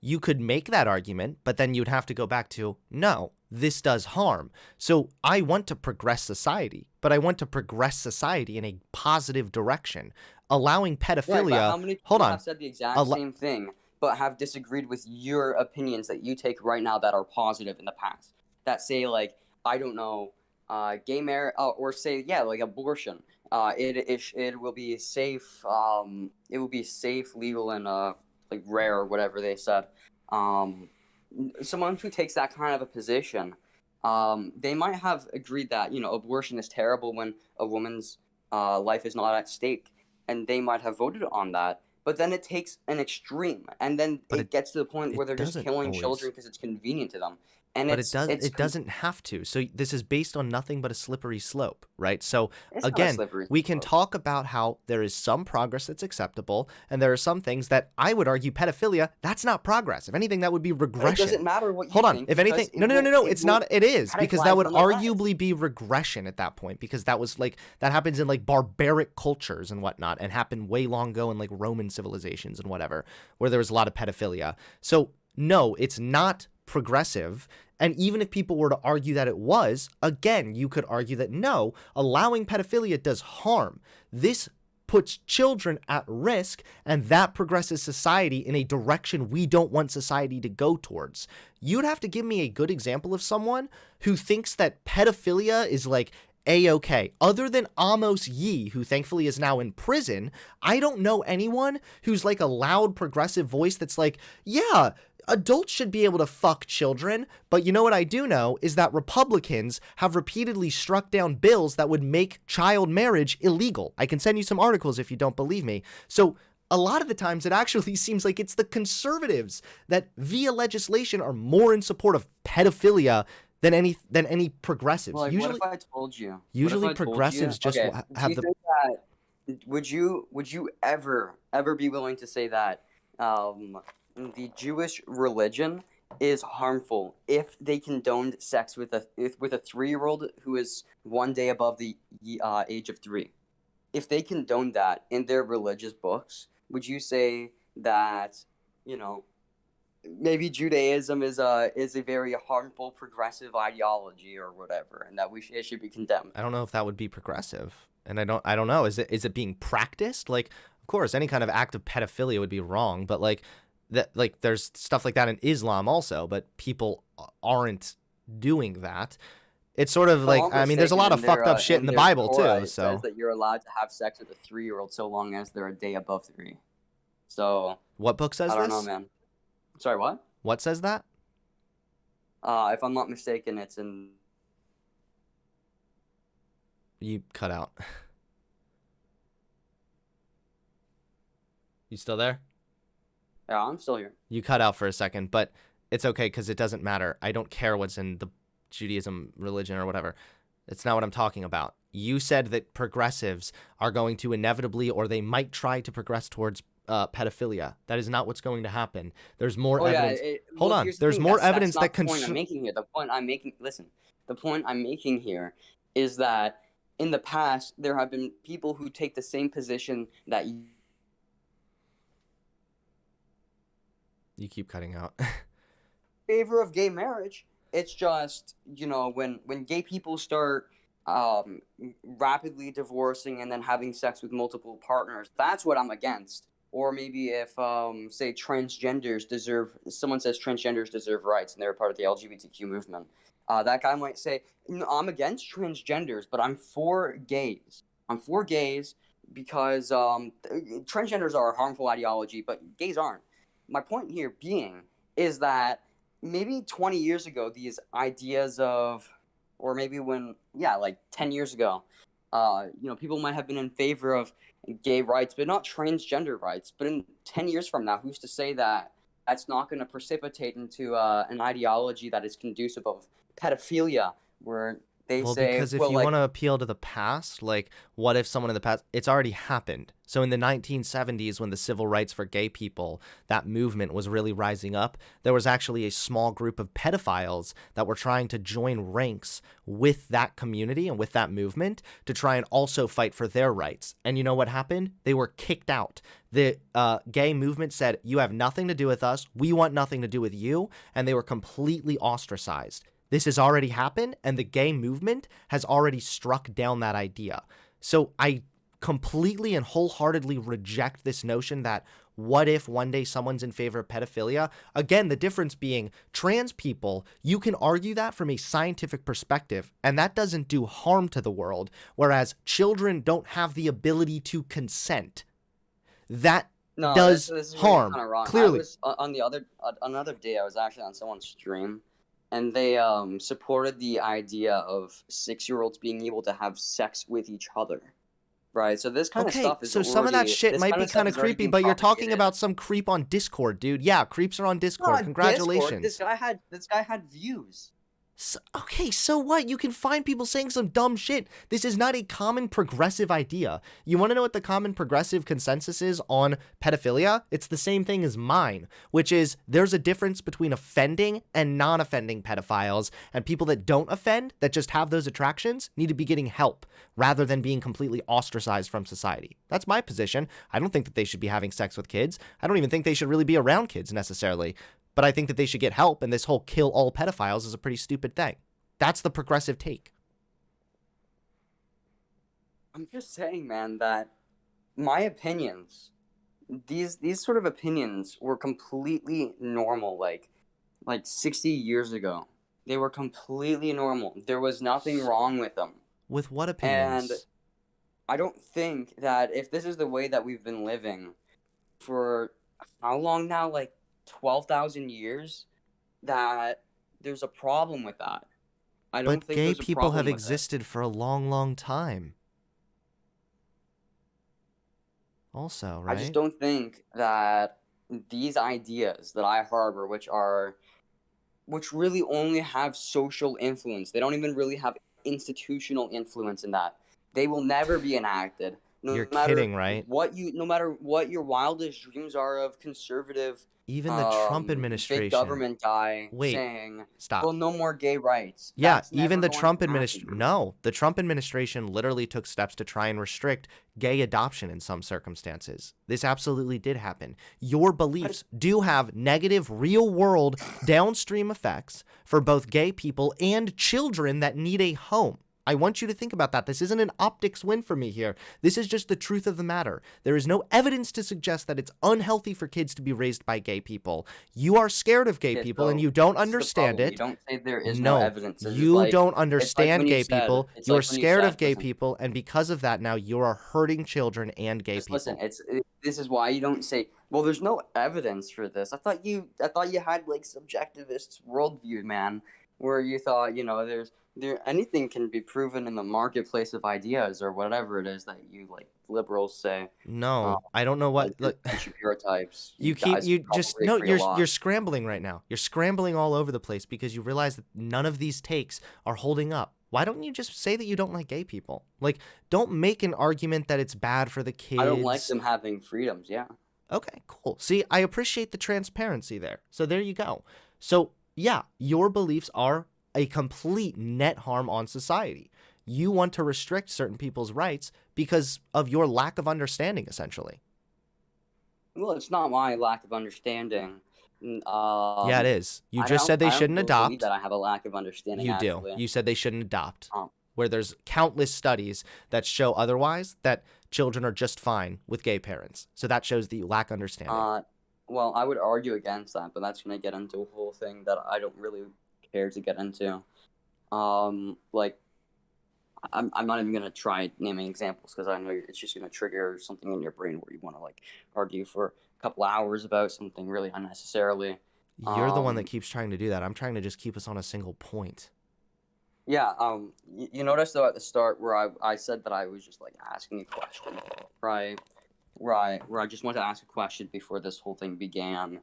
[SPEAKER 2] you could make that argument, but then you'd have to go back to, no, this does harm. So I want to progress society, but I want to progress society in a positive direction. Allowing
[SPEAKER 1] Right, but
[SPEAKER 2] pedophilia,
[SPEAKER 1] how many
[SPEAKER 2] hold
[SPEAKER 1] people
[SPEAKER 2] on,
[SPEAKER 1] have said the exact
[SPEAKER 2] al-
[SPEAKER 1] same thing, but have disagreed with your opinions that you take right now that are positive in the past? That say, like, I don't know, gay marriage, or say, yeah, like abortion. It will be safe. It will be safe, legal, and like rare, or whatever they said. Um, Someone who takes that kind of a position, they might have agreed that abortion is terrible when a woman's life is not at stake, and they might have voted on that. But then it takes an extreme, and then
[SPEAKER 2] but
[SPEAKER 1] it gets to the point
[SPEAKER 2] it
[SPEAKER 1] where they're just
[SPEAKER 2] doesn't
[SPEAKER 1] killing
[SPEAKER 2] always.
[SPEAKER 1] children because it's convenient to them, and
[SPEAKER 2] But
[SPEAKER 1] it's
[SPEAKER 2] it doesn't have to. So this is based on nothing but a slippery slope, right? So
[SPEAKER 1] it's not a
[SPEAKER 2] again,
[SPEAKER 1] slippery
[SPEAKER 2] we can
[SPEAKER 1] slope.
[SPEAKER 2] talk about how there is some progress that's acceptable, and there are some things that I would argue pedophilia, that's not progress. If anything, that would be
[SPEAKER 1] But it doesn't
[SPEAKER 2] regression.
[SPEAKER 1] matter what you
[SPEAKER 2] Hold on.
[SPEAKER 1] think
[SPEAKER 2] If anything,
[SPEAKER 1] because
[SPEAKER 2] no, no, no, no, no.
[SPEAKER 1] it
[SPEAKER 2] It's
[SPEAKER 1] will
[SPEAKER 2] not. It is because that
[SPEAKER 1] radicalize
[SPEAKER 2] would
[SPEAKER 1] nonetheless.
[SPEAKER 2] arguably be regression at that point because that was like that happens in like barbaric cultures and whatnot, and happened way long ago in like Roman civilizations and whatever, where there was a lot of pedophilia. So no, it's not progressive. And even if people were to argue that it was, again, you could argue that no, allowing pedophilia does harm. This puts children at risk, and that progresses society in a direction we don't want society to go towards. You'd have to give me a good example of someone who thinks that pedophilia is like a-okay. Other than Amos Yee, who thankfully is now in prison, I don't know anyone who's like a loud progressive voice that's like, yeah, adults should be able to fuck children. But you know what I do know is that Republicans have repeatedly struck down bills that would make child marriage illegal. I can send you some articles if you don't believe me. So a lot of the times it actually seems like it's the conservatives that via legislation are more in support of pedophilia than any progressives.
[SPEAKER 1] Well, like, what if I told you? What if
[SPEAKER 2] Usually
[SPEAKER 1] I told you?
[SPEAKER 2] progressives just
[SPEAKER 1] Okay, do
[SPEAKER 2] have
[SPEAKER 1] you
[SPEAKER 2] the
[SPEAKER 1] think that would you ever be willing to say that the Jewish religion is harmful if they condoned sex with a 3-year-old who is one day above the age of 3? If they condoned that in their religious books, would you say that you know maybe Judaism is a very harmful progressive ideology or whatever, and that it should be condemned?
[SPEAKER 2] I don't know if that would be progressive. And I don't know. Is it being practiced? Like, of course, any kind of act of pedophilia would be wrong, but like there's stuff like that in Islam also, but people aren't doing that. It's sort of
[SPEAKER 1] If I'm
[SPEAKER 2] like
[SPEAKER 1] not
[SPEAKER 2] I mean, there's a
[SPEAKER 1] mistaken,
[SPEAKER 2] lot of fucked up shit in
[SPEAKER 1] in
[SPEAKER 2] the
[SPEAKER 1] their
[SPEAKER 2] Bible
[SPEAKER 1] Torah,
[SPEAKER 2] too.
[SPEAKER 1] it says
[SPEAKER 2] So
[SPEAKER 1] that you're allowed to have sex with a 3-year-old so long as they're a day above 3. So
[SPEAKER 2] what book says
[SPEAKER 1] I don't know,
[SPEAKER 2] this?
[SPEAKER 1] man. Sorry, what?
[SPEAKER 2] What says that?
[SPEAKER 1] If I'm not mistaken, it's in.
[SPEAKER 2] You cut out. You still there?
[SPEAKER 1] Yeah, I'm still here.
[SPEAKER 2] You cut out for a second, but it's okay because it doesn't matter. I don't care what's in the Judaism religion or whatever. It's not what I'm talking about. You said that progressives are going to inevitably, or they might try to progress towards pedophilia. That is not what's going to happen. There's more
[SPEAKER 1] Oh yeah.
[SPEAKER 2] evidence. Hold on.
[SPEAKER 1] Here's the
[SPEAKER 2] There's
[SPEAKER 1] thing.
[SPEAKER 2] more
[SPEAKER 1] That's
[SPEAKER 2] evidence
[SPEAKER 1] not
[SPEAKER 2] that
[SPEAKER 1] the point I'm making here. The point I'm making. Listen. The point I'm making here is that in the past there have been people who take the same position that
[SPEAKER 2] You keep cutting out.
[SPEAKER 1] favor of gay marriage. It's just when gay people start rapidly divorcing and then having sex with multiple partners, that's what I'm against. Or maybe if say someone says transgenders deserve rights and they're part of the LGBTQ movement, that guy might say, "No, I'm against transgenders, but I'm for gays. I'm for gays because transgenders are a harmful ideology, but gays aren't." My point here being is that maybe 20 years ago, these ideas of, or maybe like 10 years ago, people might have been in favor of gay rights, but not transgender rights. But in 10 years from now, who's to say that that's not going to precipitate into an ideology that is conducive of pedophilia, where They
[SPEAKER 2] Well,
[SPEAKER 1] say,
[SPEAKER 2] because if
[SPEAKER 1] well,
[SPEAKER 2] you want
[SPEAKER 1] like,
[SPEAKER 2] to appeal to the past, like, what if someone in the past, it's already happened. So in the 1970s, when the civil rights for gay people, that movement was really rising up, there was actually a small group of pedophiles that were trying to join ranks with that community and with that movement to try and also fight for their rights. And you know what happened? They were kicked out. The gay movement said, you have nothing to do with us. We want nothing to do with you. And they were completely ostracized. This has already happened, and the gay movement has already struck down that idea. So I completely and wholeheartedly reject this notion that what if one day someone's in favor of pedophilia? Again, the difference being trans people, you can argue that from a scientific perspective, and that doesn't do harm to the world, whereas children don't have the ability to consent. That
[SPEAKER 1] no,
[SPEAKER 2] does
[SPEAKER 1] this is where you're
[SPEAKER 2] harm,
[SPEAKER 1] kind of wrong. I
[SPEAKER 2] clearly.
[SPEAKER 1] was on the other another day. I was actually on someone's stream, and they supported the idea of 6-year-olds being able to have sex with each other, right? So this kind of
[SPEAKER 2] Okay,
[SPEAKER 1] stuff is
[SPEAKER 2] so some of that
[SPEAKER 1] already
[SPEAKER 2] shit
[SPEAKER 1] this
[SPEAKER 2] might
[SPEAKER 1] kind
[SPEAKER 2] be
[SPEAKER 1] of stuff
[SPEAKER 2] kind of
[SPEAKER 1] is already
[SPEAKER 2] creepy,
[SPEAKER 1] being
[SPEAKER 2] but you're talking
[SPEAKER 1] propagated.
[SPEAKER 2] about some creep on Discord, dude. Yeah, creeps are on Discord.
[SPEAKER 1] On Discord,
[SPEAKER 2] Congratulations.
[SPEAKER 1] this guy had views.
[SPEAKER 2] Okay, so what? You can find people saying some dumb shit. This is not a common progressive idea. You want to know what the common progressive consensus is on pedophilia? It's the same thing as mine, which is there's a difference between offending and non-offending pedophiles, and people that don't offend, that just have those attractions, need to be getting help rather than being completely ostracized from society. That's my position. I don't think that they should be having sex with kids. I don't even think they should really be around kids necessarily. But I think that they should get help, and this whole kill all pedophiles is a pretty stupid thing. That's the progressive take.
[SPEAKER 1] I'm just saying, man, that my opinions, these sort of opinions were completely normal, like 60 years ago. They were completely normal. There was nothing wrong with them.
[SPEAKER 2] With what
[SPEAKER 1] And
[SPEAKER 2] opinions?
[SPEAKER 1] I don't think that if this is the way that we've been living for how long now, like 12,000 years, that there's a problem with that. I don't
[SPEAKER 2] But
[SPEAKER 1] think
[SPEAKER 2] gay
[SPEAKER 1] there's a
[SPEAKER 2] people have
[SPEAKER 1] problem with it.
[SPEAKER 2] existed for a long, long time. Also,
[SPEAKER 1] I just
[SPEAKER 2] right?
[SPEAKER 1] don't think that these ideas that I harbor, which really only have social influence, they don't even really have institutional influence in that. They will never be enacted,
[SPEAKER 2] You're kidding, right?
[SPEAKER 1] no matter what your wildest dreams are of conservative,
[SPEAKER 2] Even the Trump
[SPEAKER 1] big
[SPEAKER 2] administration.
[SPEAKER 1] government guy
[SPEAKER 2] Wait,
[SPEAKER 1] saying,
[SPEAKER 2] stop.
[SPEAKER 1] well, no more gay rights.
[SPEAKER 2] Yeah,
[SPEAKER 1] That's
[SPEAKER 2] even
[SPEAKER 1] never
[SPEAKER 2] the
[SPEAKER 1] going to
[SPEAKER 2] Trump
[SPEAKER 1] happen.
[SPEAKER 2] administration. No, the Trump administration literally took steps to try and restrict gay adoption in some circumstances. This absolutely did happen. Your beliefs do have negative, real world downstream effects for both gay people and children that need a home. I want you to think about that. This isn't an optics win for me here. This is just the truth of the matter. There is no evidence to suggest that it's unhealthy for kids to be raised by gay people. You are scared of gay
[SPEAKER 1] Okay,
[SPEAKER 2] people and
[SPEAKER 1] so
[SPEAKER 2] you don't
[SPEAKER 1] this is the
[SPEAKER 2] understand
[SPEAKER 1] problem. You
[SPEAKER 2] it.
[SPEAKER 1] don't say there is no
[SPEAKER 2] No,
[SPEAKER 1] evidence.
[SPEAKER 2] you don't
[SPEAKER 1] It's like
[SPEAKER 2] understand
[SPEAKER 1] when you
[SPEAKER 2] gay
[SPEAKER 1] said,
[SPEAKER 2] people. You're scared of gay
[SPEAKER 1] listen,
[SPEAKER 2] people, and because of that, now you are hurting children and gay
[SPEAKER 1] just listen.
[SPEAKER 2] people.
[SPEAKER 1] This is why you don't say, well, there's no evidence for this. I thought you had like subjectivist worldview, man, where you thought, anything can be proven in the marketplace of ideas or whatever it is that you like liberals say.
[SPEAKER 2] No, I don't know what. Look,
[SPEAKER 1] Shapiro types. You
[SPEAKER 2] you keep
[SPEAKER 1] guys
[SPEAKER 2] you just
[SPEAKER 1] probably
[SPEAKER 2] no.
[SPEAKER 1] agree a
[SPEAKER 2] You're
[SPEAKER 1] lot.
[SPEAKER 2] scrambling right now. You're scrambling all over the place because you realize that none of these takes are holding up. Why don't you just say that you don't like gay people? Like, don't make an argument that it's bad for the kids.
[SPEAKER 1] I don't like them having freedoms. Yeah.
[SPEAKER 2] Okay, cool. See, I appreciate the transparency there. So there you go. So, yeah, your beliefs are a complete net harm on society. You want to restrict certain people's rights because of your lack of understanding, essentially.
[SPEAKER 1] Well, it's not my lack of understanding.
[SPEAKER 2] Yeah, it is. You just said they
[SPEAKER 1] I don't
[SPEAKER 2] shouldn't
[SPEAKER 1] believe
[SPEAKER 2] adopt.
[SPEAKER 1] that I have a lack of understanding.
[SPEAKER 2] You do.
[SPEAKER 1] Actually,
[SPEAKER 2] You said they shouldn't adopt.
[SPEAKER 1] um,
[SPEAKER 2] Where there's countless studies that show otherwise, that children are just fine with gay parents. So that shows that you lack understanding.
[SPEAKER 1] well, I would argue against that, but that's gonna get into a whole thing that I don't really care to get into. Like I'm not even gonna try naming examples because I know it's just gonna trigger something in your brain where you want to like argue for a couple hours about something really unnecessarily.
[SPEAKER 2] You're the one that
[SPEAKER 1] Um,
[SPEAKER 2] keeps trying to do that. I'm trying to just keep us on a single point.
[SPEAKER 1] yeah. You noticed though at the start where I said that I was just like asking a question, right? Where I just wanted to ask a question before this whole thing began.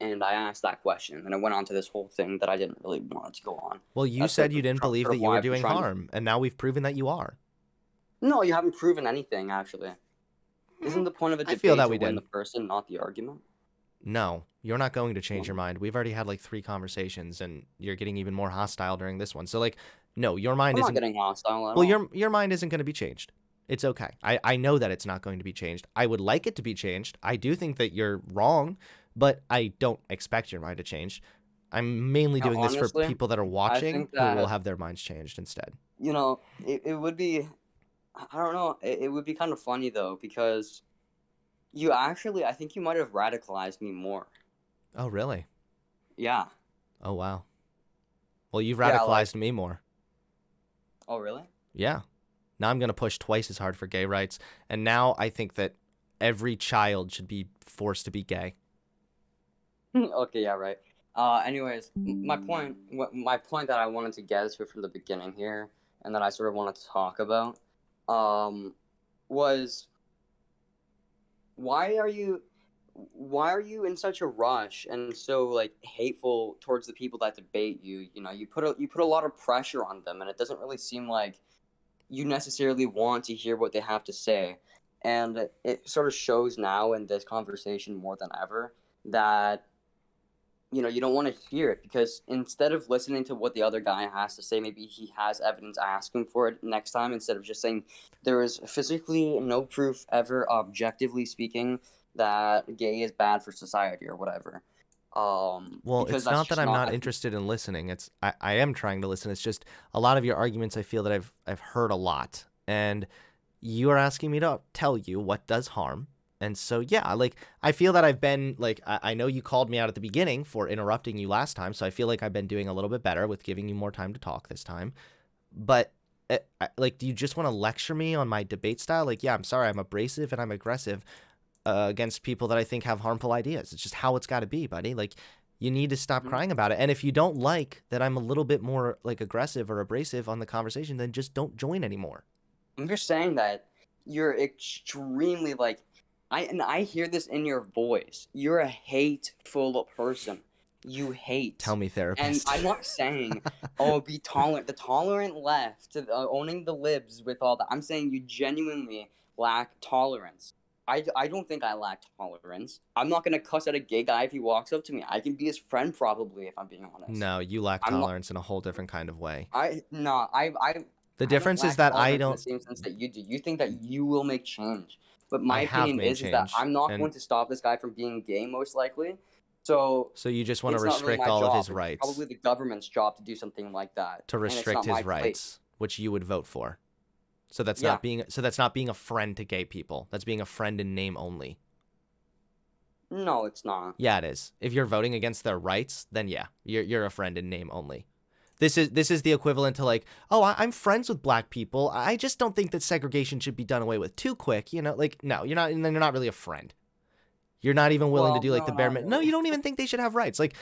[SPEAKER 1] and I asked that question, and it went on to this whole thing that I didn't really want it to go on.
[SPEAKER 2] Well, you
[SPEAKER 1] That's
[SPEAKER 2] said you didn't
[SPEAKER 1] sort
[SPEAKER 2] believe
[SPEAKER 1] of
[SPEAKER 2] that you
[SPEAKER 1] why
[SPEAKER 2] were
[SPEAKER 1] I've been
[SPEAKER 2] doing
[SPEAKER 1] trying to.
[SPEAKER 2] harm, and now we've proven that you are.
[SPEAKER 1] No, you haven't proven anything, actually. Isn't the point of a
[SPEAKER 2] I feel
[SPEAKER 1] debate
[SPEAKER 2] that
[SPEAKER 1] to
[SPEAKER 2] we
[SPEAKER 1] win
[SPEAKER 2] did.
[SPEAKER 1] the person, not the argument?
[SPEAKER 2] No, you're not going to change
[SPEAKER 1] No.
[SPEAKER 2] your mind. We've already had like 3 conversations, and you're getting even more hostile during this one. So like, no, your mind
[SPEAKER 1] I'm not
[SPEAKER 2] isn't.
[SPEAKER 1] getting hostile at
[SPEAKER 2] Well,
[SPEAKER 1] all.
[SPEAKER 2] your mind isn't going to be changed. It's okay. I know that it's not going to be changed. I would like it to be changed. I do think that you're wrong, but I don't expect your mind to change. I'm mainly
[SPEAKER 1] Now,
[SPEAKER 2] doing this for
[SPEAKER 1] honestly,
[SPEAKER 2] people that are
[SPEAKER 1] I
[SPEAKER 2] watching
[SPEAKER 1] think
[SPEAKER 2] who will
[SPEAKER 1] that,
[SPEAKER 2] have their minds changed instead.
[SPEAKER 1] it would be, I don't know, it would be kind of funny though, because you actually, I think you might have radicalized me more.
[SPEAKER 2] Oh, really?
[SPEAKER 1] Yeah.
[SPEAKER 2] Oh, wow. Well, you've
[SPEAKER 1] Yeah, like,
[SPEAKER 2] radicalized me more.
[SPEAKER 1] oh, really?
[SPEAKER 2] Yeah. Now I'm going to push twice as hard for gay rights. And now I think that every child should be forced to be gay.
[SPEAKER 1] Okay, yeah, right. Anyways, my point that I wanted to get to from the beginning here, and that I sort of wanted to talk about, um, was why are you, why are you in such a rush and so like hateful towards the people that debate you? You know, you put a lot of pressure on them, and it doesn't really seem like you necessarily want to hear what they have to say. And it sort of shows now in this conversation more than ever that you don't want to hear it, because instead of listening to what the other guy has to say, maybe he has evidence, ask him for it next time, instead of just saying there is physically no proof ever, objectively speaking, that gay is bad for society or whatever.
[SPEAKER 2] Well,
[SPEAKER 1] Because
[SPEAKER 2] it's
[SPEAKER 1] that's
[SPEAKER 2] not that
[SPEAKER 1] just
[SPEAKER 2] I'm
[SPEAKER 1] not,
[SPEAKER 2] not interested in listening. I am trying to listen. It's just a lot of your arguments I feel that I've heard a lot. And you are asking me to tell you what does harm. And so yeah, like I feel that I've been like I know you called me out at the beginning for interrupting you last time, so I feel like I've been doing a little bit better with giving you more time to talk this time. But like, do you just want to lecture me on my debate style? Like, yeah, I'm sorry, I'm abrasive and I'm aggressive against people that I think have harmful ideas. It's just how it's got to be, buddy. Like, you need to stop
[SPEAKER 1] Mhm.
[SPEAKER 2] crying about it. And if you don't like that I'm a little bit more like aggressive or abrasive on the conversation, then just don't join anymore.
[SPEAKER 1] I'm just saying that you're extremely like, I hear this in your voice. You're a hateful person. You hate.
[SPEAKER 2] Tell me,
[SPEAKER 1] And
[SPEAKER 2] therapist.
[SPEAKER 1] I'm not saying, oh, be tolerant. The tolerant left, owning the libs with all that. I'm saying you genuinely lack tolerance. I don't think I lack tolerance. I'm not gonna cuss at a gay guy if he walks up to me. I can be his friend probably, if I'm being honest.
[SPEAKER 2] No, you lack
[SPEAKER 1] I'm not.
[SPEAKER 2] tolerance in a whole different kind of way.
[SPEAKER 1] I no.
[SPEAKER 2] The
[SPEAKER 1] I don't
[SPEAKER 2] difference is
[SPEAKER 1] lack
[SPEAKER 2] that I
[SPEAKER 1] tolerance in the
[SPEAKER 2] don't.
[SPEAKER 1] same sense that you do. You think that you will make change, but
[SPEAKER 2] I
[SPEAKER 1] my
[SPEAKER 2] have
[SPEAKER 1] opinion
[SPEAKER 2] made
[SPEAKER 1] is that
[SPEAKER 2] change,
[SPEAKER 1] I'm not
[SPEAKER 2] and
[SPEAKER 1] going to stop this guy from being gay, most likely. So
[SPEAKER 2] so you just want to
[SPEAKER 1] it's not really
[SPEAKER 2] restrict
[SPEAKER 1] my
[SPEAKER 2] all of
[SPEAKER 1] job.
[SPEAKER 2] his
[SPEAKER 1] It's
[SPEAKER 2] rights,
[SPEAKER 1] probably the government's job to do something like that,
[SPEAKER 2] to
[SPEAKER 1] and it's
[SPEAKER 2] restrict
[SPEAKER 1] not my
[SPEAKER 2] his
[SPEAKER 1] place.
[SPEAKER 2] rights, which you would vote for.
[SPEAKER 1] Yeah,
[SPEAKER 2] So that's not being a friend to gay people. That's being a friend in name only.
[SPEAKER 1] no, it's not.
[SPEAKER 2] Yeah, it is. If you're voting against their rights, then yeah, you're a friend in name only. This is the equivalent to like, oh, I'm friends with black people. I just don't think that segregation should be done away with too quick. You know, like no, you're not. And then you're not really a friend. You're not even willing to
[SPEAKER 1] Well,
[SPEAKER 2] do like
[SPEAKER 1] no,
[SPEAKER 2] the bare
[SPEAKER 1] not
[SPEAKER 2] minimum. No,
[SPEAKER 1] really.
[SPEAKER 2] you don't even think they should have rights. Like,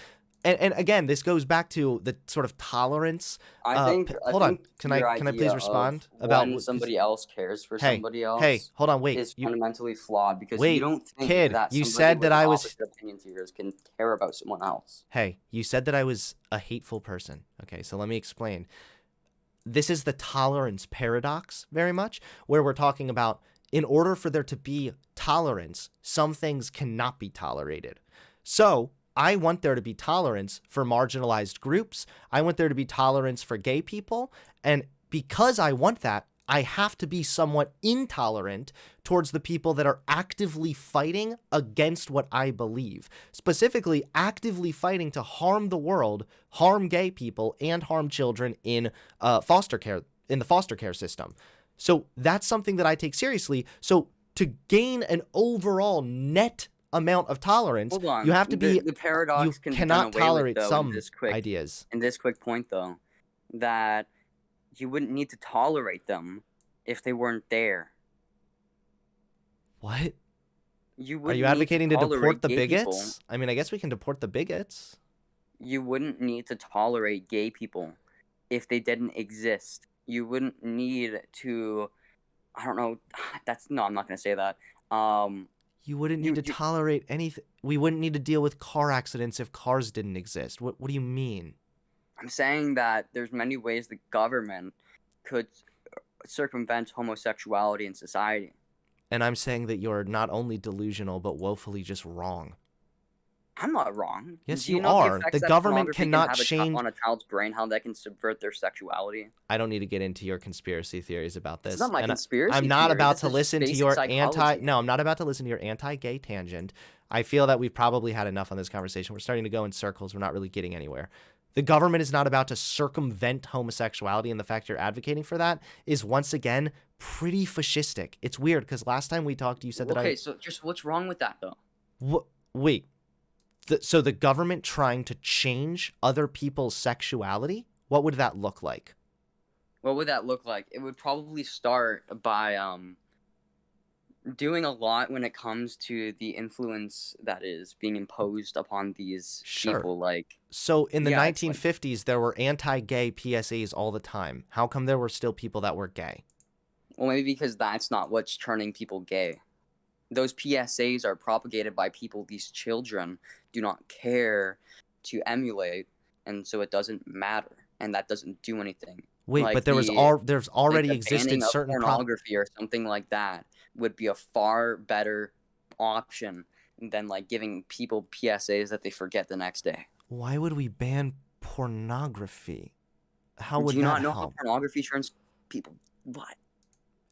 [SPEAKER 2] and again, this goes back to the sort of tolerance.
[SPEAKER 1] I
[SPEAKER 2] Hold on.
[SPEAKER 1] think
[SPEAKER 2] Can I
[SPEAKER 1] your
[SPEAKER 2] can I
[SPEAKER 1] idea
[SPEAKER 2] please
[SPEAKER 1] of
[SPEAKER 2] respond about
[SPEAKER 1] when
[SPEAKER 2] what? Cause,
[SPEAKER 1] somebody else cares for
[SPEAKER 2] hey,
[SPEAKER 1] somebody
[SPEAKER 2] hey,
[SPEAKER 1] else
[SPEAKER 2] hold on. Wait,
[SPEAKER 1] is fundamentally flawed, because you
[SPEAKER 2] wait,
[SPEAKER 1] don't think
[SPEAKER 2] kid.
[SPEAKER 1] that
[SPEAKER 2] You
[SPEAKER 1] somebody
[SPEAKER 2] said
[SPEAKER 1] with
[SPEAKER 2] that
[SPEAKER 1] an
[SPEAKER 2] I was.
[SPEAKER 1] opposite opinion to yours can care about someone else.
[SPEAKER 2] Hey, you said that I was a hateful person. Okay, so let me explain. This is the tolerance paradox very much, where we're talking about in order for there to be tolerance, some things cannot be tolerated. So I want there to be tolerance for marginalized groups. I want there to be tolerance for gay people. And because I want that, I have to be somewhat intolerant towards the people that are actively fighting against what I believe, specifically actively fighting to harm the world, harm gay people, and harm children in foster care, in the foster care system. So that's something that I take seriously. So to gain an overall net amount of tolerance,
[SPEAKER 1] Hold
[SPEAKER 2] you
[SPEAKER 1] on.
[SPEAKER 2] have to be,
[SPEAKER 1] The
[SPEAKER 2] you
[SPEAKER 1] paradox can be done
[SPEAKER 2] cannot
[SPEAKER 1] away with
[SPEAKER 2] tolerate
[SPEAKER 1] though
[SPEAKER 2] some ideas.
[SPEAKER 1] in this quick point though, that you wouldn't need to tolerate them if they weren't there.
[SPEAKER 2] What?
[SPEAKER 1] You
[SPEAKER 2] Are you
[SPEAKER 1] wouldn't need to
[SPEAKER 2] advocating to deport
[SPEAKER 1] tolerate
[SPEAKER 2] the
[SPEAKER 1] gay people.
[SPEAKER 2] bigots? I mean, I guess we can deport the bigots.
[SPEAKER 1] You wouldn't need to tolerate gay people if they didn't exist. You wouldn't need to, I don't know, that's no, I'm not going to say that.
[SPEAKER 2] You wouldn't need to tolerate anything. We wouldn't need to deal with car accidents if cars didn't exist. What do you mean?
[SPEAKER 1] I'm saying that there's many ways the government could circumvent homosexuality in society.
[SPEAKER 2] And I'm saying that you're not only delusional, but woefully just wrong.
[SPEAKER 1] I'm not wrong.
[SPEAKER 2] Yes,
[SPEAKER 1] Do you
[SPEAKER 2] you
[SPEAKER 1] know
[SPEAKER 2] are.
[SPEAKER 1] effects
[SPEAKER 2] The
[SPEAKER 1] that
[SPEAKER 2] government
[SPEAKER 1] pornography can
[SPEAKER 2] cannot
[SPEAKER 1] have
[SPEAKER 2] change.
[SPEAKER 1] on a child's brain, how that can subvert their sexuality?
[SPEAKER 2] I don't need to get into your conspiracy theories about this.
[SPEAKER 1] It's not my
[SPEAKER 2] And
[SPEAKER 1] conspiracy
[SPEAKER 2] I'm not
[SPEAKER 1] theory.
[SPEAKER 2] about
[SPEAKER 1] This
[SPEAKER 2] to
[SPEAKER 1] is just
[SPEAKER 2] listen to
[SPEAKER 1] basic
[SPEAKER 2] your
[SPEAKER 1] psychology.
[SPEAKER 2] No, I'm not about to listen to your anti-gay tangent. I feel that we've probably had enough on this conversation. We're starting to go in circles. We're not really getting anywhere. The government is not about to circumvent homosexuality, and the fact you're advocating for that is once again pretty fascistic. It's weird because last time we talked, you said that
[SPEAKER 1] Okay, so just what's wrong with that though?
[SPEAKER 2] Wait. So the government trying to change other people's sexuality? What would that look like?
[SPEAKER 1] What would that look like? It would probably start by doing a lot when it comes to the influence that is being imposed upon these people. Like,
[SPEAKER 2] so in the
[SPEAKER 1] yeah,
[SPEAKER 2] 1950s, there were anti-gay PSAs all the time. How come there were still people that were gay?
[SPEAKER 1] well, maybe because that's not what's turning people gay. Those PSAs are propagated by people these children do not care to emulate, and so it doesn't matter, and that doesn't do anything.
[SPEAKER 2] Wait,
[SPEAKER 1] Like
[SPEAKER 2] but there's already
[SPEAKER 1] the
[SPEAKER 2] existed
[SPEAKER 1] banning of
[SPEAKER 2] certain
[SPEAKER 1] pornography or something like that would be a far better option than like giving people PSAs that they forget the next day.
[SPEAKER 2] Why would we ban pornography? How would
[SPEAKER 1] Do you
[SPEAKER 2] that
[SPEAKER 1] not know how
[SPEAKER 2] help?
[SPEAKER 1] pornography turns people what?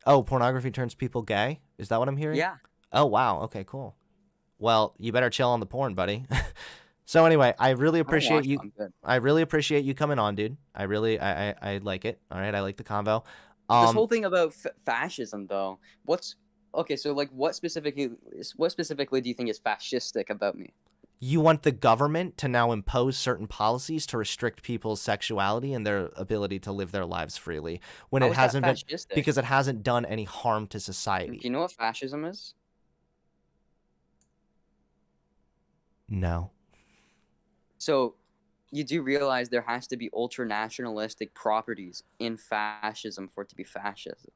[SPEAKER 2] Oh, pornography turns people gay? Is that what I'm hearing?
[SPEAKER 1] Yeah.
[SPEAKER 2] Oh, wow. Okay, cool. Well, you better chill on the porn, buddy. So anyway, I really appreciate you. I really appreciate you coming on, dude. I really, I like it. All right, I like the convo.
[SPEAKER 1] This whole thing about fascism, though. Okay? So, like, what specifically do you think is fascistic about me?
[SPEAKER 2] You want the government to now impose certain policies to restrict people's sexuality and their ability to live their lives freely when it hasn't been, because it hasn't done any harm to society.
[SPEAKER 1] Do you know what fascism is?
[SPEAKER 2] No.
[SPEAKER 1] So, you do realize there has to be ultra-nationalistic properties in fascism for it to be fascism.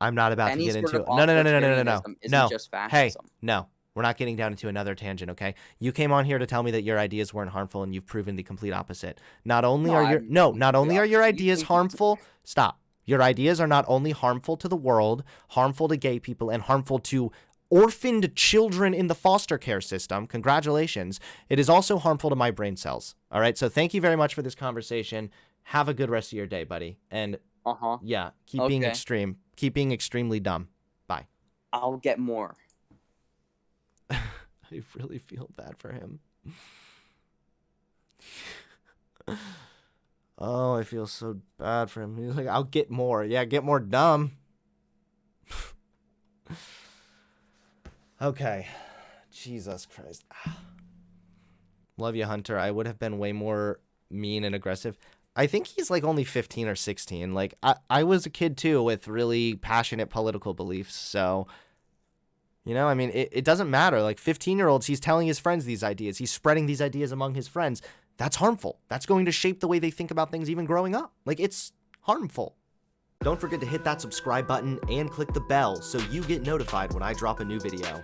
[SPEAKER 2] I'm not about to get into it. No.
[SPEAKER 1] Just fascism.
[SPEAKER 2] Hey, no. We're not getting down into another tangent, okay? You came on here to tell me that your ideas weren't harmful, and you've proven the complete opposite. Not only are your ideas harmful, stop. Your ideas are not only harmful to the world, harmful to gay people, and harmful to orphaned children in the foster care system. Congratulations. It is also harmful to my brain cells. All right? So thank you very much for this conversation. Have a good rest of your day, buddy. And yeah, keep being extreme. Keep being extremely dumb. Bye.
[SPEAKER 1] I'll get more.
[SPEAKER 2] I really feel bad for him. Oh, I feel so bad for him. He's like, I'll get more. Yeah, get more dumb. Okay. Jesus Christ. Love you, Hunter. I would have been way more mean and aggressive. I think he's like only 15 or 16. Like, I was a kid too with really passionate political beliefs. So, you know, I mean, it doesn't matter. Like 15-year-olds, he's telling his friends these ideas. He's spreading these ideas among his friends. That's harmful. That's going to shape the way they think about things even growing up. Like, it's harmful. Don't forget to hit that subscribe button and click the bell so you get notified when I drop a new video.